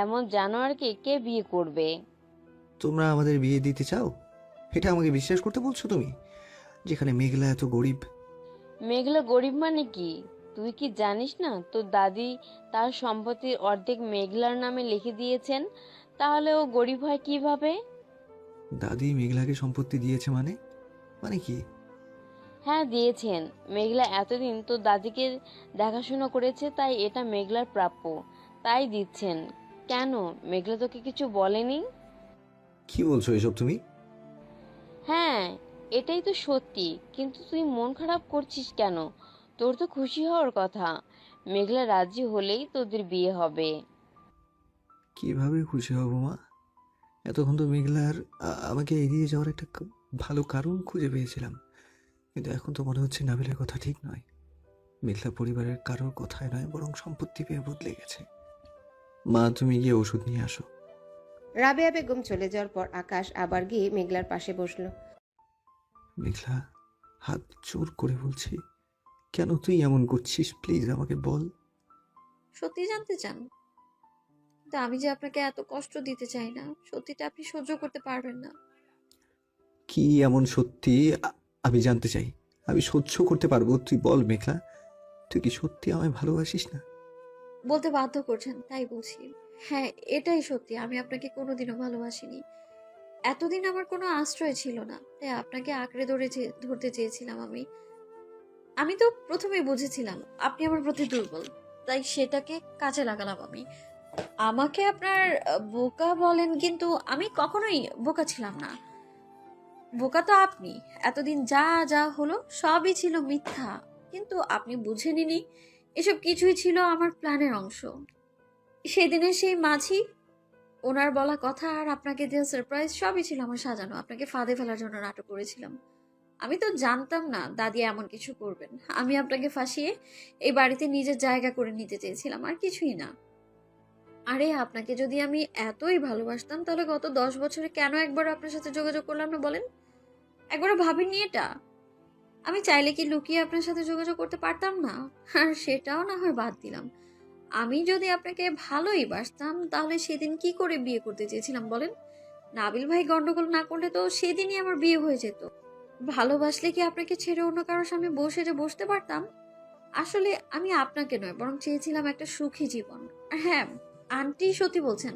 এমন জানোয়ারকে কে বিয়ে করবে? তোমরা আমাদের বিয়ে দিতে চাও, এটা আমাকে বিশ্বাস করতে বলছো তুমি, যেখানে মেঘলা এত গরিব? মেঘলা গরিব মানে কি? তুই কি জানিস না তোর দাদি তার সম্পত্তির অর্ধেক মেঘলার নামে লিখে দিয়েছেন? তাহলে ও গরিব হয় কিভাবে? দাদি মেঘলাকে সম্পত্তি দিয়েছে মানে? মানে কি? হ্যাঁ দিয়েছেন। মেঘলা এতদিন তোর দাদিকে দেখাশোনা করেছে, তাই এটা মেঘলার প্রাপ্য, তাই দিচ্ছেন। কেন, মেঘলা তোকে কিছু বলেনি? কি বলছো এসব তুমি? হ্যাঁ, এটাই তো সত্যি। কিন্তু তুই মন খারাপ করছিস কেন? তোর তো খুশি হওয়ার কথা। মেঘলা রাজি হলেই তোদের বিয়ে হবে। কিভাবে খুশি হব মা? এতক্ষণ তো মেঘলার আমাকে এড়িয়ে যাওয়ার একটা ভালো কারণ খুঁজে পেয়েছিলাম, কিন্তু এখন তো মনে হচ্ছে নাবিলের কথা ঠিক নয়। মেঘলা পরিবারের কারোর কথায় নয়, বরং সম্পত্তি পেয়ে বদলে গেছে। মা, তুমি গিয়ে ওষুধ নিয়ে আসো। রাবেয়া বেগম চলে যাওয়ার পর আকাশ আবার গিয়ে মেঘলার পাশে বসলো। মেঘলা, হাত জোর করে বলছি, কেন তুই এমন করছিস? প্লিজ আমাকে বল। সত্যি জানতে চান? কিন্তু আমি যে আপনাকে এত কষ্ট দিতে চাই না, সত্যিটা আপনি সহ্য করতে পারবেন না। কি এমন সত্যি আমি জানতে চাই। আমি সহ্য করতে পারবো, তুই বল মেঘলা, তুই কি সত্যি আমায় ভালোবাসিস না? বলতে বাধ্য করছেন তাই বলছি। হ্যাঁ, এটাই সত্যি, আমি আপনাকে কোনোদিনও ভালোবাসিনি। এতদিন আমার কোনো আশ্রয় ছিল না, তাই আপনাকে আঁকড়ে ধরতে চেয়েছিলাম আমি। আমি তো প্রথমেই বুঝেছিলাম আপনি আমার প্রতি দুর্বল, তাই সেটাকে কাজে লাগালাম আমি। আমাকে আপনার বোকা বলেন, কিন্তু আমি কখনোই বোকা ছিলাম না। বোকা তো আপনি। এতদিন যা যা হলো সবই ছিল মিথ্যা, কিন্তু আপনি বুঝে নিনি এসব কিছুই ছিল আমার প্ল্যানের অংশ। সেদিনের সেই মাঝি, ওনার বলা কথা আর আপনাকে দেওয়া সারপ্রাইজ সবই ছিল আমার সাজানো। আপনাকে ফাঁদে ফেলার জন্য নাটক করেছিলাম। আমি তো জানতাম না দাদি এমন কিছু করবেন। আমি আপনাকে ফাঁসিয়ে এই বাড়িতে নিজের জায়গা করে নিতে চেয়েছিলাম, আর কিছুই না। আরে আপনাকে যদি আমি এতই ভালোবাসতাম, তাহলে গত 10 বছরে কেন একবার আপনার সাথে যোগাযোগ করলাম না বলেন? একবারও ভাবিনি এটা? আমি চাইলে কি লুকিয়ে আপনার সাথে যোগাযোগ করতে পারতাম না? আর সেটাও না হয় বাদ দিলাম। আমি যদি আপনাকে ভালোই বাসতাম তাহলে সেদিন কি করে বিয়ে করতে চেয়েছিলাম বলেন? নাবিল ভাই গন্ডগোল না করলে তো সেদিনই আমার বিয়ে হয়ে যেত। ভালোবাসলে কি আপনাকে ছেড়ে অন্য কারোর সামনে বসতে পারতাম? আসলে আমি আপনাকে নয়, বরং চেয়েছিলাম একটা সুখী জীবন। আর হ্যাঁ, আন্টি সত্যি বলছেন,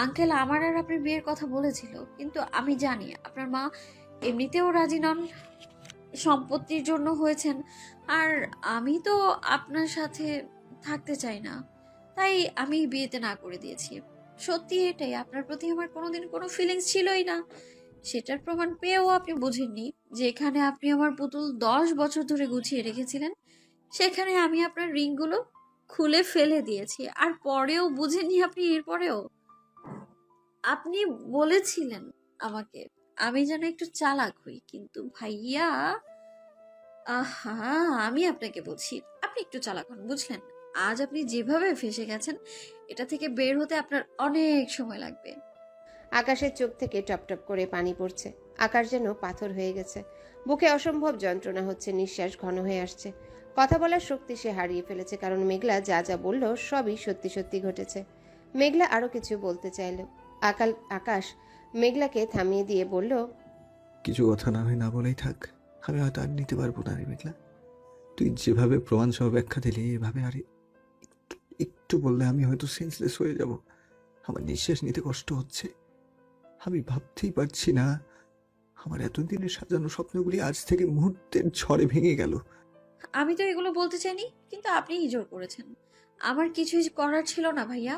আঙ্কেল আমার আর আপনার বিয়ের কথা বলেছিল, কিন্তু আমি জানি আপনার মা এমনিতেও রাজি নন, সম্পত্তির জন্য হয়েছেন। আর আমি তো আপনার সাথে থাকতে চাই না, তাই আমি বিয়েতে না করে দিয়েছি। সত্যি এটাই, আপনার প্রতি আমার কোনোদিন কোনো ফিলিংস ছিলই না। সেটার প্রমাণ পেয়েও আপনি বুঝেননি, যেখানে আপনি আমার পুতুল 10 বছর ধরে গুছিয়ে রেখেছিলেন, সেখানে আমি আপনার রিংগুলো খুলে ফেলে দিয়েছি। আর পরেও বুঝেননি আপনি, এরপরেও আপনি বলেছিলেন আমাকে আমি যেন একটু চালাক হই, কিন্তু ভাইয়া, আহা, আমি আপনাকে বলছি আপনি একটু চালাক হন, বুঝলেন? আজ আপনি যেভাবে ফেঁসে গেছেন, এটা থেকে বের হতে আপনার অনেক সময় লাগবে। আকাশের চোখ থেকে টপটপ করে পানি পড়ছে। আকাশ যেন পাথর হয়ে গেছে। বুকে অসম্ভব যন্ত্রণা হচ্ছে, নিঃশ্বাস ঘন হয়ে আসছে। কথা বলার শক্তি সে হারিয়ে ফেলেছে, কারণ মেঘলা যা যা বলল সবই সত্যি সত্যি ঘটেছে। মেঘলা আরো কিছু বলতে চাইল। আকাশ মেঘলাকে থামিয়ে দিয়ে বলল, কিছু কথা না হয় না বলেই থাক। আমি হয়তো আর নিতে পারবো না রে মেঘলা। তুই যেভাবে প্রমাণ সহ ব্যাখ্যা দিলি, এভাবে আর একটু বললে আমি হয়তো সেন্সলেস হয়ে যাব। আমার নিঃশ্বাস নিতে কষ্ট হচ্ছে। আমি ভাবতেই পারছি না আমার এতদিনের সাজানো স্বপ্নগুলি আজ থেকে মুহূর্তের ঝড়ে ভেঙে গেল। আমি তো এগুলো বলতে চাইনি, কিন্তু আপনিই জোর করেছেন। আমার কিছুই করার ছিল না ভাইয়া।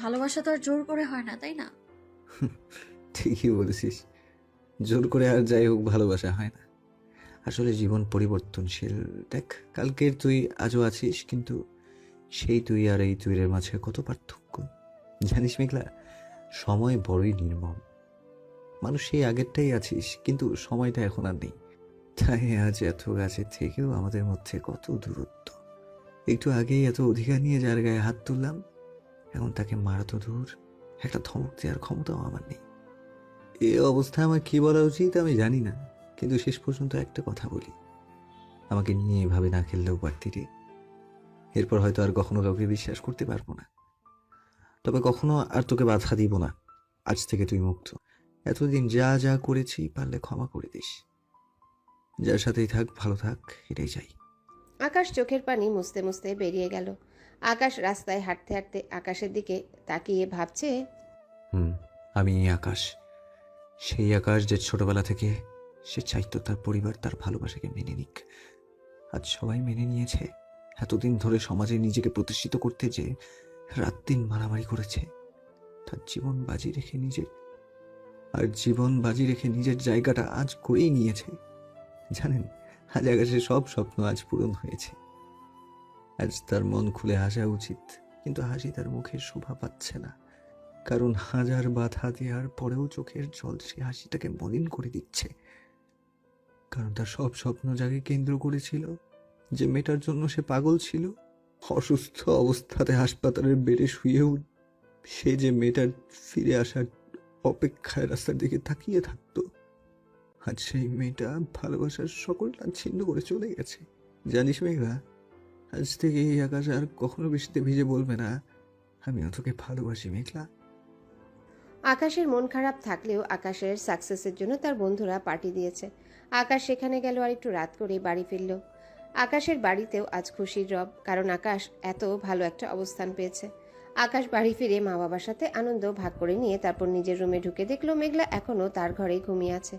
ভালোবাসা তো আর জোর করে হয় না, তাই না? ঠিকই বলেছিস, জোর করে আর যাই হোক ভালোবাসা হয় না। আসলে জীবন পরিবর্তনশীল। দেখ, কালকের তুই আজও আছিস, কিন্তু সেই তুই আর এই তুইয়ের মাঝে কত পার্থক্য। জানিস মেঘলা, সময় বড়ই নির্মম। মানুষ সেই আগেরটাই আছিস, কিন্তু সময়টা এখন আর নেই। তাই আজ এত কাছের থেকেও আমাদের মধ্যে কত দূরত্ব। একটু আগেই এত অধিকার নিয়ে যার গায়ে হাত তুললাম, এখন তাকে মারা তো দূর, একটা ধমক দেওয়ার ক্ষমতাও আমার নেই। এ অবস্থায় আমার কি বলা উচিত আমি জানি না, কিন্তু শেষ পর্যন্ত একটা কথা বলি, আমাকে নিয়ে এভাবে না খেললেও পারতি রে। এরপর হয়তো আর কখনো কাউকে বিশ্বাস করতে পারবো না, তবে কখনো আর তোকে বাধা দিব না। আজ থেকে তুই মুক্ত। এতদিন যা যা করেছি পারলে ক্ষমা করে দিস। যার সাথেই থাক, ভালো থাক, এটাই চাই। আকাশ চোখের পানি মুছতে মুছতে বেরিয়ে গেল। আকাশ রাস্তায় হাঁটতে হাঁটতে আকাশের দিকে তাকিয়ে ভাবছে, আমি এই আকাশ, সেই আকাশ যে ছোটবেলা থেকে সে চাইতো তার পরিবার তার ভালোবাসাকে মেনে নিক। আজ সবাই মেনে নিয়েছে। এতদিন ধরে সমাজে নিজেকে প্রতিষ্ঠিত করতে যে রাত দিন মারামারি করেছে, তার জীবন বাজি রেখে নিজের জায়গাটা আজ করেই নিয়েছে। জানেন, আজ আকাশের সব স্বপ্ন আজ পূরণ হয়েছে। আজ তার মন খুলে হাসা উচিত, কিন্তু হাসি তার মুখে শোভা পাচ্ছে না, কারণ হাজার বাধা দেওয়ার পরেও চোখের জল সে হাসিটাকে মলিন করে দিচ্ছে। কারণ তার সব স্বপ্ন যাকে কেন্দ্র করেছিল, যে মেয়েটার জন্য সে পাগল ছিল, অসুস্থ অবস্থাতে হাসপাতালের বেডে শুয়েও সে যে মেয়েটার ফিরে আসার অপেক্ষায় রাস্তার দিকে তাকিয়ে থাকতো, আজ সেই মেয়েটা ভালোবাসার সকল টান ছিন্ন করে চলে গেছে। জানিস মেঘা, আজ থেকে এই আকাশ আর কখনো বৃষ্টিতে ভিজে বলবে না আমিও তোকে ভালোবাসি মেঘলা। আকাশের মন খারাপ থাকলেও আকাশের সাকসেসের জন্য তার বন্ধুরা পার্টি দিয়েছে। আকাশ সেখানে গেল আর একটু রাত করে বাড়ি ফিরল। আকাশের বাড়িতেও আজ খুশির রব, কারণ আকাশ এত ভালো একটা অবস্থান পেয়েছে। আকাশ বাড়ি ফিরে মা বাবার সাথে আনন্দ ভাগ করে নিয়ে তারপর নিজের রুমে ঢুকে দেখলো মেঘলা এখনও তার ঘরেই ঘুমিয়ে আছে।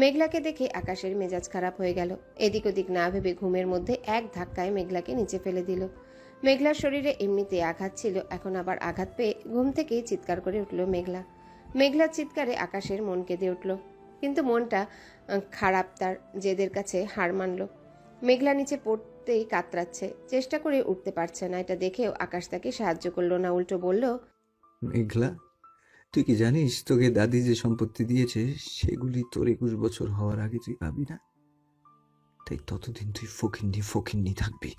মেঘলাকে দেখে আকাশের মেজাজ খারাপ হয়ে গেল। এদিক ওদিক না ভেবে ঘুমের মধ্যে এক ধাক্কায় মেঘলাকে নিচে ফেলে দিল। মেঘলার শরীরে এমনিতে আঘাত ছিল, এখন আবার আঘাত পেয়ে ঘুম থেকেই চিৎকার করে উঠল মেঘলা। মেঘলার চিৎকারে আকাশের মন কেঁদে উঠল, কিন্তু মনটা খারাপ, তার জেদের কাছে হার মানল। মেঘলা নিচে পড়তেই কাতরাচ্ছে, চেষ্টা করে উঠতে পারছে না। এটা দেখেও আকাশ তাকে সাহায্য করলো না, উল্টো বলল, মেঘলা, তুই কি জানিস তোকে দাদি যে সম্পত্তি দিয়েছে সেগুলি তোর 21 বছর হওয়ার আগে তুই পাবি না। তাই ততদিন তুই ফকিন্নি থাকবি।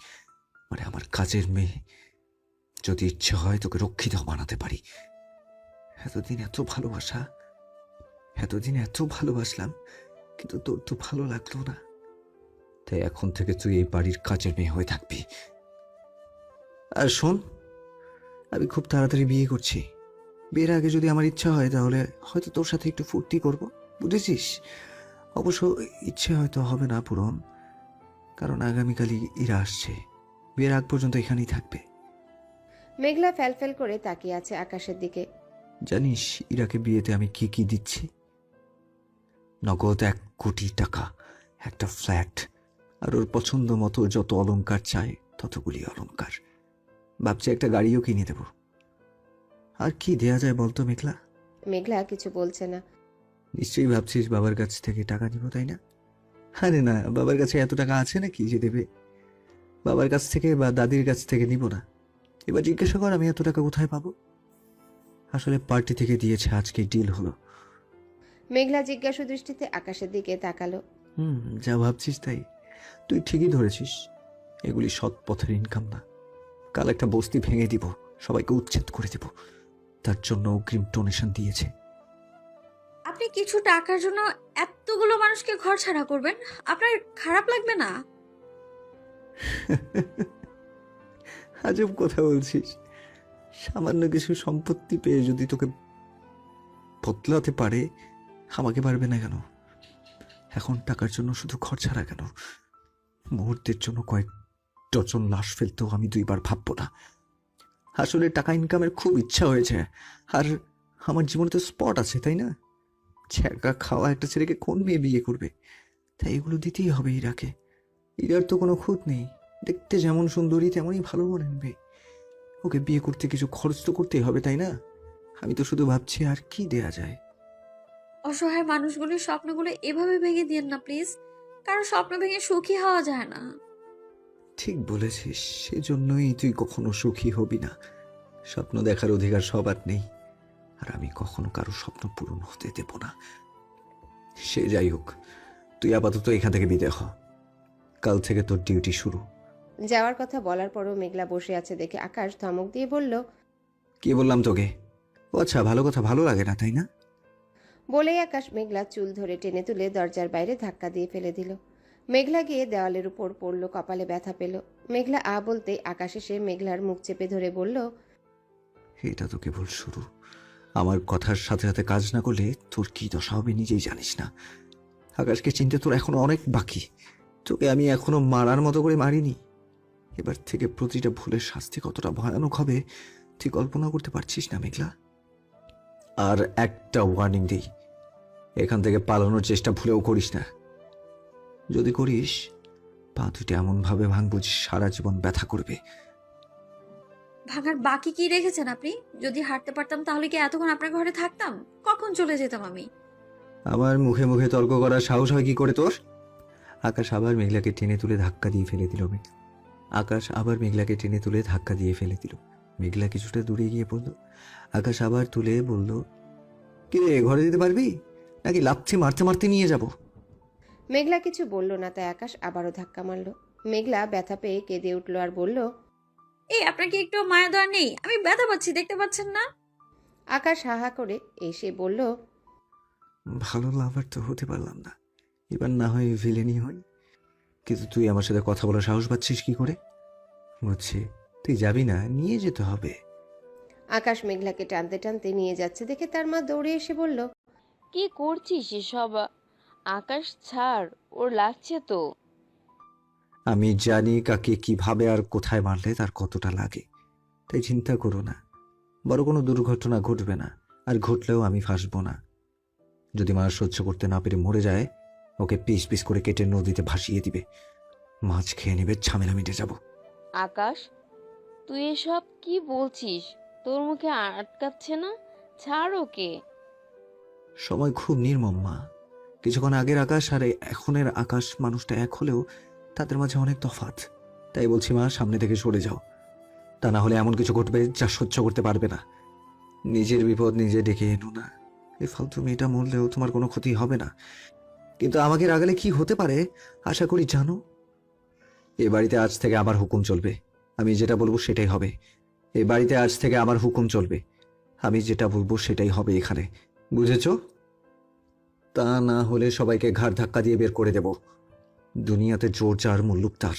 মানে আমার কাজের মেয়ে, যদি ইচ্ছে হয় তোকে রক্ষিত বানাতে পারি। এতদিন এত ভালোবাসলাম, কিন্তু তোর তো ভালো লাগলো না। তাই এখন থেকে তুই এই বাড়ির কাজের মেয়ে হয়ে থাকবি। আর শোন, আমি খুব তাড়াতাড়ি বিয়ে করছি। বিয়ের আগে যদি আমার ইচ্ছা হয় তাহলে হয়তো তোর সাথে একটু ফুর্তি করব, বুঝেছিস? অবশ্য ইচ্ছে হয়তো হবে না পূরণ, কারণ আগামীকালই ইরা আসছে। বিয়ের আগ পর্যন্ত এখানেই থাকবে। মেঘলা ফ্যালফ্যাল করে তাকিয়ে আছে আকাশের দিকে। জানিস ইরাকে বিয়েতে আমি কি কি দিচ্ছি? নগদ 1 কোটি টাকা, একটা ফ্ল্যাট, আর ওর পছন্দ মতো যত অলংকার চায় ততগুলি অলংকার। ভাবছি একটা গাড়িও কিনে দেব। আর কি দেয়া যায় বলতো মেঘলা? মেঘলা কিছু বলছে না। নিশ্চয়ই ভাবছিস বাবার কাছ থেকে টাকা নিব, তাই না? আরে না, বাবার কাছে এত টাকা আছে নাকি যে দেবে? বাবার কাছ থেকে বা দাদির কাছ থেকে নিব না। এবার জিজ্ঞাসা কর আমি এত টাকা কোথায় পাবো। আসলে পার্টি থেকে দিয়েছে, আজকে ডিল হলো। মেঘলা জিজ্ঞাসু দৃষ্টিতে আকাশের দিকে তাকালো। যা ভাবছিস তাই। তুই ঠিকই ধরেছিস, এগুলি সৎ পথের ইনকাম না। কাল একটা বস্তি ভেঙে দিব, সবাইকে উচ্ছেদ করে দিব। তার জন্য অগ্রিম ডোনেশন দিয়েছে। আপনি কিছু টাকার জন্য এতগুলো মানুষকে ঘর ছাড়া করবেন? আপনার খারাপ লাগবে না? আজব কথা বলছিস। সামান্য কিছু সম্পত্তি পেয়ে যদি তোকে বদলাতে পারে, আমাকে পারবে না কেন? এখন টাকার জন্য শুধু ঘর ছাড়া কেন, মুহূর্তের জন্য কয়েক ডজন লাশ ফেলতেও আমি 2বার ভাববো না। আসলে টাকা ইনকামের খুব ইচ্ছা হয়েছে, আর আমার জীবনে তো স্পট আছে, তাই না? ছ্যাঁকা খাওয়া একটা ছেলেকে কোন মেয়ে বিয়ে করবে? তাই এগুলো দিতেই হবে ইরাকে। ইরার তো কোনো খুঁত নেই, দেখতে যেমন সুন্দরী তেমনই ভালো মানাবে। ওকে বিয়ে করতে কিছু খরচ তো করতেই হবে, তাই না? আমি তো শুধু ভাবছি আর কি দেয়া যায়। অসহায় মানুষগুলির স্বপ্নগুলো এভাবে ভেঙে দিয়েন না প্লিজ। কারো স্বপ্ন ভেঙে সুখী হওয়া যায় না। ঠিক বলেছিস, সেজন্যই তুই কখনো সুখী হবি না। স্বপ্ন দেখার অধিকার সবার নেই, আর আমি কখনো কারো স্বপ্ন পূরণ হতে দেব না। সে যাই হোক, তুই আপাতত এখান থেকে বিদায় হ। কাল থেকে তোর ডিউটি শুরু। যাওয়ার কথা বলার পরও মেঘলা বসে আছে দেখে আকাশ ধমক দিয়ে বলল, কি বললাম তোকে? ও আচ্ছা, ভালো কথা ভালো লাগে না, তাই না? বলেই আকাশ মেঘলা চুল ধরে টেনে তুলে দরজার বাইরে ধাক্কা দিয়ে ফেলে দিল। মেঘলা গিয়ে দেওয়ালের উপর পড়ল, কপালে ব্যথা পেল। মেঘলা বলতেই আকাশ এসে মেঘলার মুখ চেপে ধরে বলল, এটা তো কেবল শুরু। আমার কথার সাথে সাথে কাজ না করলে তোর কি দশা হবে নিজেই জানিস না। আকাশকে চিনতে তোর এখনো অনেক বাকি। তোকে আমি এখনো মারার মতো করে মারিনি। এবার থেকে প্রতিটা ভুলের শাস্তি কতটা ভয়ানক হবে তুই কল্পনা করতে পারছিস না মেঘলা। আর একটা ওয়ার্নিং দিই, এখান থেকে পালানোর চেষ্টা ভুলেও করিস না। যদি করিস, পা দুটো এমন ভাবে ভাঙবো যে সারা জীবন ব্যথা করবে। ভাঙার বাকি কি রেখেছেন আপনি? যদি হাঁটতে পারতাম তাহলে কি এতক্ষণ আপনার ঘরে থাকতাম? কখন চলে যেতাম আমি? আমার মুখে মুখে তর্ক করার সাহস হয় কি করে তোর? আকাশ আবার মেঘলাকে টেনে তুলে ধাক্কা দিয়ে ফেলে দিল। আকাশ আবার মেঘলাকে টেনে তুলে ধাক্কা দিয়ে ফেলে দিল। মেঘলা কিছুটা দূরে গিয়ে পড়ল। আকাশ আবার তুলে বলল, কি রে, ঘরে যেতে পারবি নাকি লাফছি মারতে মারতে নিয়ে যাব? মেঘলা কিছু বলল না, তাই আকাশ আবারও ধাক্কা মারল। মেঘলা ব্যথা পেয়ে কেঁদে উঠল আর বলল, এই আপনার কি একটু মায়া দয়া নেই? আমি ব্যথা পাচ্ছি, দেখতে পাচ্ছেন না? আকাশ হাহা করে এসে বলল, ভালো লাভার তো হতে পারলাম না, এবার না হয় ভিলেনই হই। কিন্তু তুই আমার সাথে কথা বলার সাহস পাচ্ছিস কি করে? বুঝছি, তুই যাবি না, নিয়ে যেতে হবে। আকাশ মেঘলাকে টানতে টানতে নিয়ে যাচ্ছে দেখে তার মা দৌড়ে এসে বলল, কি করছিস এসব? আকাশ ছাড়, ওর লাগছে তো। আমি জানি কাকে কিভাবে আর কোথায় মারলে তার কতটা লাগে, তাই চিন্তা করো না। বড় কোনো দুর্ঘটনা ঘটবে না, আর ঘটলেও আমি ফাঁসবো না। যদি মা সহ্য করতে না পেরে মরে যায়, ওকে পিস পিস করে কেটে নদীতে ভাসিয়ে দিবে। মাছ খেয়ে নেবে, ঝামেলা মিটে যাব। আকাশ, তুই এসব কি বলছিস? তোর মুখে আটকাচ্ছে না? ছাড় ওকে। সময় খুব নির্মম মা। কিছুক্ষণ আগের আকাশ আর এখনের আকাশ মানুষটা এক হলেও তাদের মাঝে অনেক তফাৎ। তাই বলছি মা, সামনে থেকে সরে যাও। তা না হলে এমন কিছু ঘটবে যা সহ্য করতে পারবে না। নিজের বিপদ নিজে ডেকে এনো না। এই ফালতু মেয়েটা মরলেও তোমার কোনো ক্ষতি হবে না, কিন্তু আমাকে রাগালে কি হতে পারে আশা করি জানো। এ বাড়িতে আজ থেকে আমার হুকুম চলবে। আমি যেটা বলবো সেটাই হবে। এই বাড়িতে আজ থেকে আমার হুকুম চলবে। আমি যেটা বলবো সেটাই হবে এখানে, বুঝেছ? তা না হলে সবাইকে ঘাড় ধাক্কা দিয়ে বের করে দেব। দুনিয়াতে জোর যার মুল্লুক তার।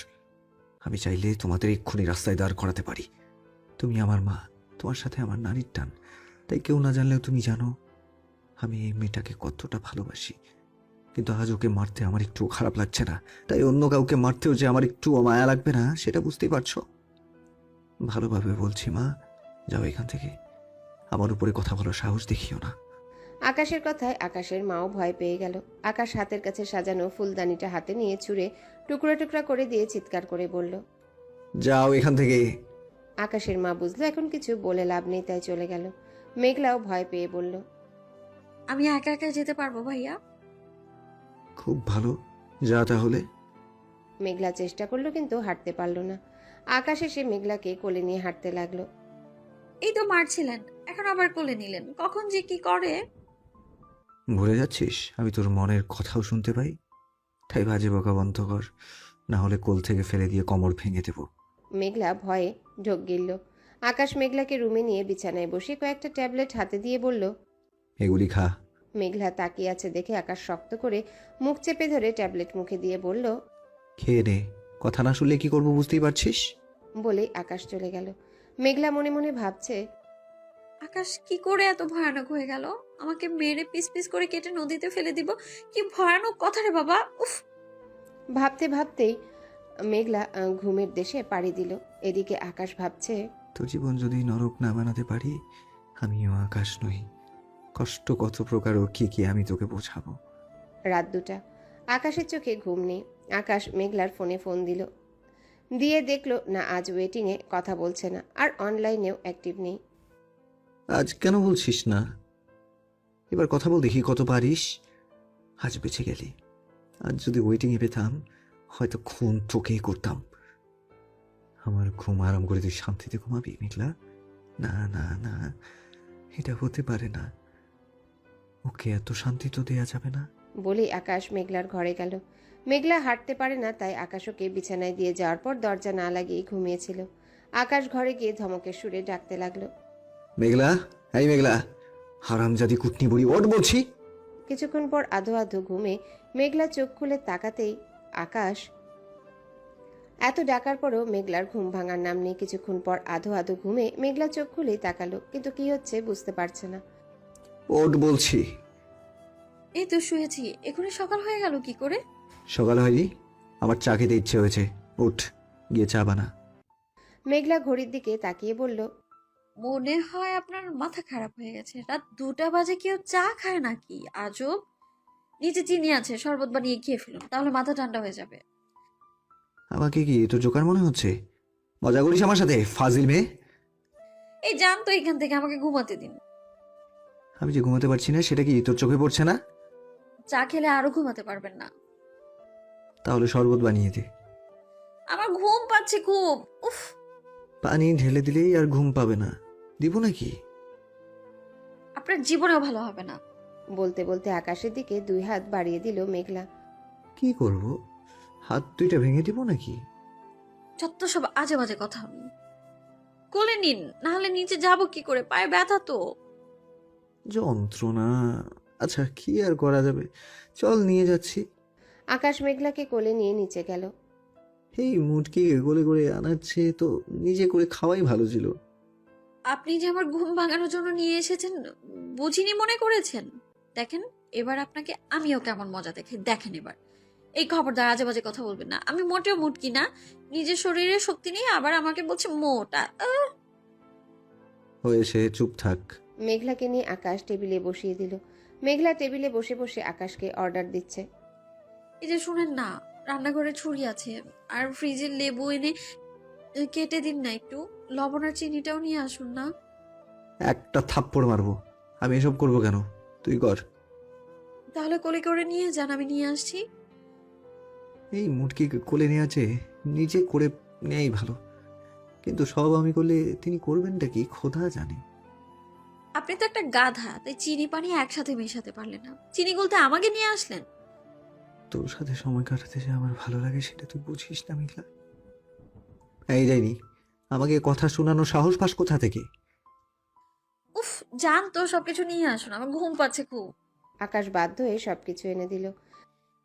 আমি চাইলে তোমাদের এক্ষুনি রাস্তায় দাঁড় করাতে পারি। তুমি আমার মা, তোমার সাথে আমার নারীর টান। তাই কেউ না জানলেও তুমি জানো আমি এই মেয়েটাকে কতটা ভালোবাসি। কিন্তু আজ ওকে মারতে আমার একটু খারাপ লাগছে না, তাই অন্য কাউকে মারতেও যে আমার একটু মায়া লাগবে না সেটা বুঝতেই পারছো। ভালোভাবে বলছি মা, যাও এখান থেকে। আমার উপরে কথা বলার সাহস দেখিও না। আকাশের কথায় আকাশের মাও ভয় পেয়ে গেল। আকাশ হাতের কাছে সাজানো ফুলদানিটা হাতে নিয়ে ছুঁড়ে টুকরা টুকরা করে দিয়ে চিৎকার করে বলল, যাও এখান থেকে। আকাশের মা বুঝলো এখন কিছু বলে লাভ নেই, তাই চলে গেল। মেঘলাও ভয় পেয়ে বলল, আমি একা একা যেতে পারবো ভাইয়া? খুব ভালো, যা তাহলে। মেঘলা চেষ্টা করলো কিন্তু হাঁটতে পারল না। আকাশ এসে মেঘলাকে কোলে নিয়ে হাঁটতে লাগলো। এই তো মারছিলেন, এখন আবার কোলে নিলেন, কখন যে কি করে। ভুলে যাচ্ছিস আমি তোর মনের কথাও শুনতে পাই? তাই বাজে বকা বন্ধ কর, না হলে কোল থেকে ফেলে দিয়ে কোমর ভেঙে দেবো। মেঘলা ভয়ে ঢোক গিলল। আকাশ মেঘলাকে রুমে নিয়ে বিছানায় বসে কয়েকটা ট্যাবলেট হাতে দিয়ে বলল, এগুলি খা। মেঘলা তাকিয়ে আছে দেখে আকাশ শক্ত করে মুখ চেপে ধরে ট্যাবলেট মুখে দিয়ে বলল, খেয়ে নে, কথা না শুনলে কি করবো বুঝতেই পারছিস। বলেই আকাশ চলে গেল। মেঘলা মনে মনে ভাবছে, আকাশ কি করে এত ভয়ানক হয়ে গেল? আমাকে মেরে পিস পিস করে কেটে নদীতে ফেলে দিব? কি ভয়ানক কথা রে বাবা, উফ। ভাবতে ভাবতেই মেঘলা ঘুমের দেশে পাড়ি দিল। এদিকে আকাশ ভাবছে, তোর জীবন যদি নরক না বানাতে পারি, আমিও আকাশ নই। কষ্ট কত প্রকার ও কি কি আমি তোকে বোঝাবো। রাত 2টা। আকাশের চোখে ঘুম নেই। আকাশ মেঘলার ফোনে ফোন দিল, দিয়ে দেখলো না আজ ওয়েটিংয়ে কথা বলছে না, আর অনলাইনেও অ্যাক্টিভ নেই। আজ কেন বলছিস না? এবার কথা বল দেখি কত পারিস। আজ বেঁচে গেলি। আজ যদি ওয়েটিংয়ে পেতাম, হয়তো খুন তোকেই করতাম। আমার ঘুম আরাম করে তুই শান্তিতে ঘুমাবি মেঘলা? না না না, এটা হতে পারে না। ওকে এত শান্তি তো দেয়া যাবে না। বলেই আকাশ মেঘলার ঘরে গেল। মেঘলা হাঁটতে পারে না, তাই আকাশ ওকে বিছানায় দিয়ে যাওয়ার পর দরজা না লাগিয়েই ঘুমিয়েছিল। আকাশ ঘরে গিয়ে ধমকের সুরে ডাকতে লাগলো, মেঘলা, এই মেঘলা, হারামজাদি কুটনি বুড়ি, ওঠ বলছি। কিছুক্ষণ পর আধো আধো ঘুমে মেঘলা চোখ খুলে তাকাতেই আকাশ। এত ডাকার পরও মেঘলার ঘুম ভাঙার নাম নেই। কিছুক্ষণ পর আধো আধো ঘুমে মেঘলা চোখ খুলেই তাকালো, কিন্তু কি হচ্ছে বুঝতে পারছে না। ওঠ বলছি। এই তো শুয়েছি, এখনই সকাল হয়ে গেল কি করে? সকাল হয়নি, আমার চা খেতে ইচ্ছে হয়েছে। উঠ, গিয়ে চা বানা। মেঘলা ঘড়ির দিকে তাকিয়ে বলল, মনে হয় আপনার মাথা খারাপ হয়ে গেছে। রাত 2টা বাজে কেউ চা খায় নাকি? আজব। নিচে চিনি আছে, শরবত বানিয়ে খেয়ে ফেলুন, তাহলে মাথা ঠান্ডা হয়ে যাবে। আমাকে কি তোর জোকার মনে হচ্ছে? মজা করিস আমার সাথে, ফাজিল মেয়ে। এই যান তো এখান থেকে, আমাকে ঘুমাতে দিন। আমি যে ঘুমাতে পারছি না সেটা কি তোর চোখে পড়ছে না? চা খেলে আরো ঘুমাতে পারবেন না। তাহলে শরবত বানিয়ে দে। আমার ঘুম পাচ্ছে খুব, উফ। পানি ঢেলে দিলেই আর ঘুম পাবে না, দিব নাকি? আপনার জীবনেও ভালো হবে না। বলতে বলতে আকাশের দিকে 2 হাত বাড়িয়ে দিল মেঘলা। কি করব, হাত দুইটা ভেঙে দিব নাকি? যত সব আজে বাজে কথা। কোলে নিন, নাহলে নিচে যাবো কি করে? পায়ে ব্যথা তো। যন্ত্রণা। আচ্ছা কি আর করা যাবে, চল নিয়ে যাচ্ছি। আকাশ মেঘলাকে কোলে নিয়ে নিচে গেল। এই মুটকিকে কোলে করে আনাচ্ছে তো নিজে করে খাওয়াই ভালো ছিল। আপনি যে আমার ঘুম ভাঙানোর জন্য নিয়ে এসেছেন বুঝিনি মনে করেছেন? দেখেন, এবার আপনাকে আমিও কেমন মজা দেখে দেখেন এবার। এই খবরদার আজে বাজে কথা বলবেন না। আমি মোটেও মুটকি না, নিজের শরীরে শক্তি নেই, আবার আমাকে বলছে মোটা। হয়েছে, চুপ থাক। মেঘলাকে নিয়ে আকাশ টেবিলে বসিয়ে দিল। মেঘলা টেবিলে বসে বসে আকাশকে অর্ডার দিচ্ছে। এই যে শুনেন না, রান্নাঘরে ছুরি আছে, আর ফ্রিজের লেবু এনে কেটে দিন না একটু। লবণ আর চিনিটাও নিয়ে আসুন না। একটা থাপ্পড় মারবো। আমি এসব করবো কেন, তুই কর। তাহলে কোলে করে নিয়ে যান, আমি নিয়ে আসছি। এই মুটকি কোলে নিয়ে আছে, নিজে করে নেয়াই ভালো। কিন্তু সব আমি করলে তিনি করবেনটা কি খোদা জানে। আপনি তো একটা গাধা, তাই চিনি পানি একসাথে মেশাতে পারলেন না। চিনি গলতে আমাকে নিয়ে আসলেন। তোর সাথে সময় কাটাতে যে আমার ভালো লাগে সেটা তুই বুঝিস না মেঘলা। এই যাইনি, আমাকে কথা শোনানো সাহস পাস কোথা থেকে? উফ, যান তো, সবকিছু নিয়ে আসুন, আমার ঘুম পাচ্ছে খুব। আকাশ বাধ্য হয়ে সবকিছু এনে দিল।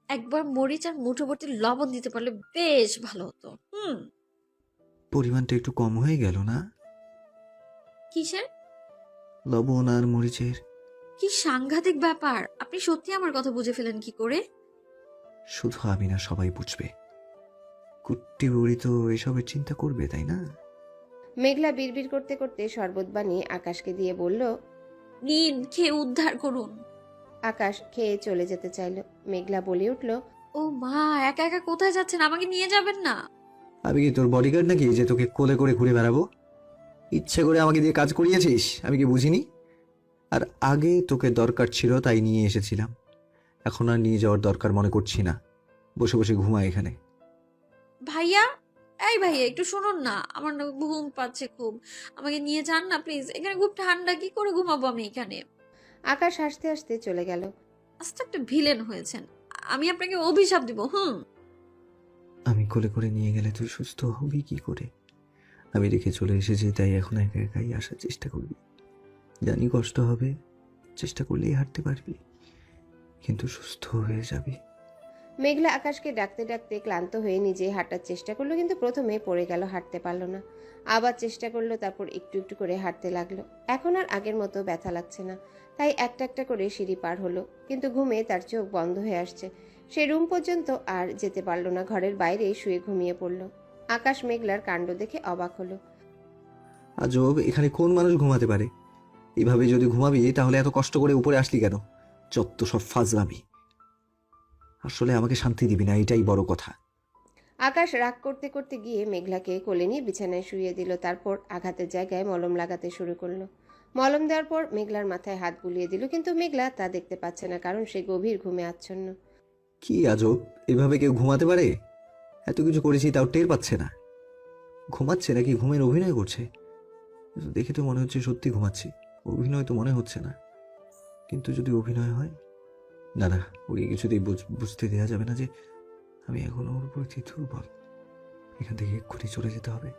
একবার মরিচ আর মুঠোভর্তি লবণ দিতে পারলে বেশ ভালো হতো। পরিমাণটা একটু কম হয়ে গেল না? কিসের? লবণ আর মরিচের। কি সাংঘাতিক ব্যাপার! আপনি সত্যি আমার কথা বুঝে ফেলেন কি করে? শুধু আমি না, সবাই বুঝবে। কুট্টি বুড়ি তো এসবের চিন্তা করবে, তাই না? মেঘলা বিড়বিড় করতে করতে শরবত বানিয়ে আকাশকে দিয়ে বলল। নিন, খেয়ে উদ্ধার করুন। আকাশ খেয়ে চলে যেতে চাইল। মেঘলা বলে উঠল। ও মা, একা একা কোথায় যাচ্ছেন? আমাকে নিয়ে যাবেন না। আমি কি তোর বডিগার্ড নাকি যে তোকে কোলে করে ঘুরে বেড়াবো? ইচ্ছে করে আমাকে দিয়ে কাজ করিয়েছিস, আমি কি বুঝিনি? আর আগে তোকে দরকার ছিল তাই নিয়ে এসেছিলাম, এখন আর নিয়ে যাওয়ার দরকার মনে করছি না। বসে বসে ঘুমা এখানে। ভাইয়া, এই ভাইয়া, একটু শুনুন না, আমার না ঘুম পাচ্ছে খুব। আমাকে নিয়ে যান না প্লিজ। এখানে খুব ঠান্ডা, কি করে ঘুমাবো আমি এখানে? আকাশ হাসতে হাসতে চলে গেল। আস্তে একটা ভিলেন হয়েছেন। আমি আপনাকে অভিশাপ দিব। আমি কোলে করে নিয়ে গেলে তুই সুস্থ হবি কি করে? আমি রেখে চলে এসেছি, তাই এখন একা একাই আসার চেষ্টা করবি। জানি কষ্ট হবে, চেষ্টা করলেই হাঁটতে পারবি, কিন্তু সুস্থ হয়ে যাবি। মেঘলা আকাশকে ডাকতে ডাকতে ক্লান্ত হয়ে নিজে হাঁটার চেষ্টা করলো, কিন্তু প্রথমে পড়ে গেল, হাঁটতে পারলো না। আবার চেষ্টা করলো, তারপর একটু একটু করে হাঁটতে লাগলো। এখন আর আগের মতো ব্যথা লাগছে না, তাই একটা একটা করে সিঁড়ি পার হলো। কিন্তু ঘুমে তার চোখ বন্ধ হয়ে আসছে। সে রুম পর্যন্ত আর যেতে পারলো না, ঘরের বাইরে শুয়ে ঘুমিয়ে পড়ল। আকাশ মেঘলার কাণ্ড দেখে অবাক হলো। আজব, এখানে কোন মানুষ ঘুমাতে পারে? এইভাবে যদি ঘুমাবি তাহলে এত কষ্ট করে উপরে আসলি কেন? যত সব ফাজলামি। আসলে আমাকে শান্তি দিবি না, এটাই বড় কথা। আকাশ রাগ করতে করতে গিয়ে মেঘলাকে কোলে নিয়ে বিছানায় শুইয়ে দিল। তারপর আঘাতের জায়গায় মলম লাগাতে শুরু করলো। মলম দেওয়ার পর মেঘলার মাথায় হাত বুলিয়ে দিল, কিন্তু মেঘলা তা দেখতে পাচ্ছে না, কারণ সে গভীর ঘুমে আচ্ছন্ন। কি আজব, এভাবে কেউ ঘুমাতে পারে? এত কিছু করেছি তাও টের পাচ্ছে না। ঘুমাচ্ছে নাকি ঘুমের অভিনয় করছে? কিন্তু দেখে তো মনে হচ্ছে সত্যি ঘুমাচ্ছি, অভিনয় তো মনে হচ্ছে না। কিন্তু যদি অভিনয় হয়, না না, ওকে কিছুতেই বুঝতে দেওয়া যাবে না যে আমি এখন ওর প্রতি দুর্বল। এখান থেকে এক্ষুনি চলে যেতে হবে।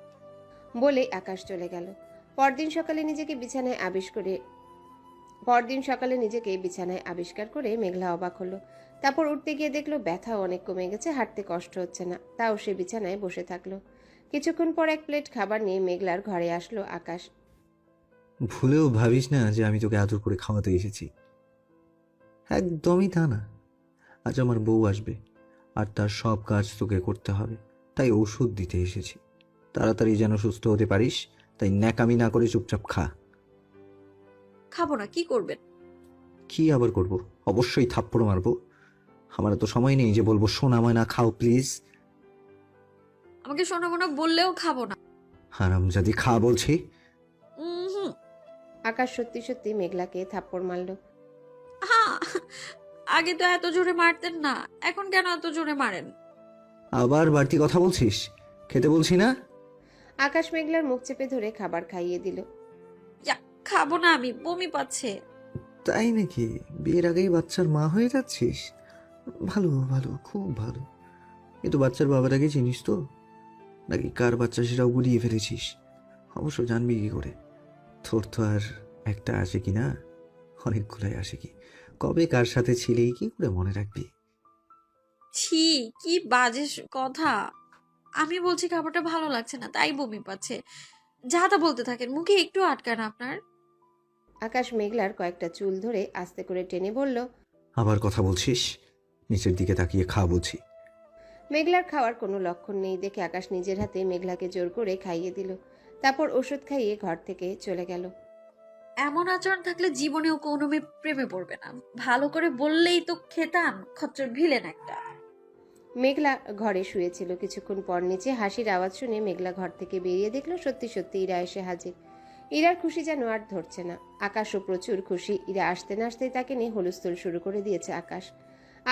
বলে আকাশ চলে গেল। পরদিন সকালে নিজেকে বিছানায় আবিষ্কার করে মেঘলা অবাক হলো। তারপর উঠতে গিয়ে দেখলো ব্যথা অনেক কমে গেছে, হাঁটতে কষ্ট হচ্ছে না। তাও সে বিছানায় বসে থাকলো। কিছুক্ষণ পর এক প্লেট খাবার নিয়ে মেঘলার ঘরে আসলো আকাশ। ভুলেও ভাবিস না যে আমি তোকে আদর করে খাওয়াতে এসেছি, একদমই তা না। আজ আমার বউ আসবে, আর তার সব কাজ তোকে করতে হবে, তাই ওষুধ দিতে এসেছি। তাড়াতাড়ি যেন সুস্থ হতে পারিস, তাই ন্যাকামি না করে চুপচাপ খা। খাবো না, কি করবেন? কি আবার করব? অবশ্যই থাপ্পড় মারবো। আমার তো সময় নেই যে বলবো সোনা ময়না খাও প্লিজ। আমাকে শোনাবো না বললেও খাবো না। হারামজাদি, খা বলছি। হুম। আকাশ সত্যি সত্যি মেঘলাকে থাপ্পড় মারল। হ্যাঁ, আগে তো এত জোরে মারতেন না, এখন কেন এত জোরে মারেন? আবার বাড়তি কথা বলছিস? খেতে বলছি না? আকাশ মেঘলার মুখ চেপে ধরে খাবার খাইয়ে দিল। খাবো না, আমি বমি পাচ্ছে। তাই নাকি? বিয়ের আগেই বাচ্চার মা হয়ে যাচ্ছিস? ভালো ভালো, খুব ভালো। কিন্তু বাচ্চার বাবাটাকে চিনিস তো? নাকি কার বাচ্চা সেটাও গুলিয়ে ফেলেছিস? অবশ্য জানবি কি করে? তোর তো আর একটা আসে কি না, অনেকগুলাই আসে কি। কবে কার সাথে ছিলেই কি করে মনে রাখবি? ছি, কি বাজে কথা। আমি বলছি খাবারটা ভালো লাগছে না, তাই বমি পাচ্ছে। যা তা বলতে থাকেন, মুখে একটু আটকান আপনার। আকাশ মেঘলার কয়েকটা চুল ধরে আস্তে করে টেনে বলল। আবার কথা বলছিস? নিচের দিকে তাকিয়ে খা বলছি। মেঘলার খাওয়ার কোনো লক্ষণ নেই দেখে আকাশ নিজের হাতে মেঘলাকে জোর করে খাইয়ে দিল। তারপর ওষুধ খাইয়ে ঘর থেকে চলে গেল। এমন আচরণ থাকলে জীবনেও কোনো মেয়ে প্রেমে পড়বে না। ভালো করে বললেই তো খেতাম, খচ্চর ভিলেন একটা। মেঘলা ঘরে শুয়েছিল। কিছুক্ষণ পর নিচে হাসির আওয়াজ শুনে মেঘলা ঘর থেকে বেরিয়ে দেখলো সত্যি সত্যি ইরা এসে হাজির। ইরার খুশি যেন আর ধরছে না। আকাশও প্রচুর খুশি। ইরা আসতে না আসতেই তাকে নিয়ে হুলস্থুল শুরু করে দিয়েছে আকাশ।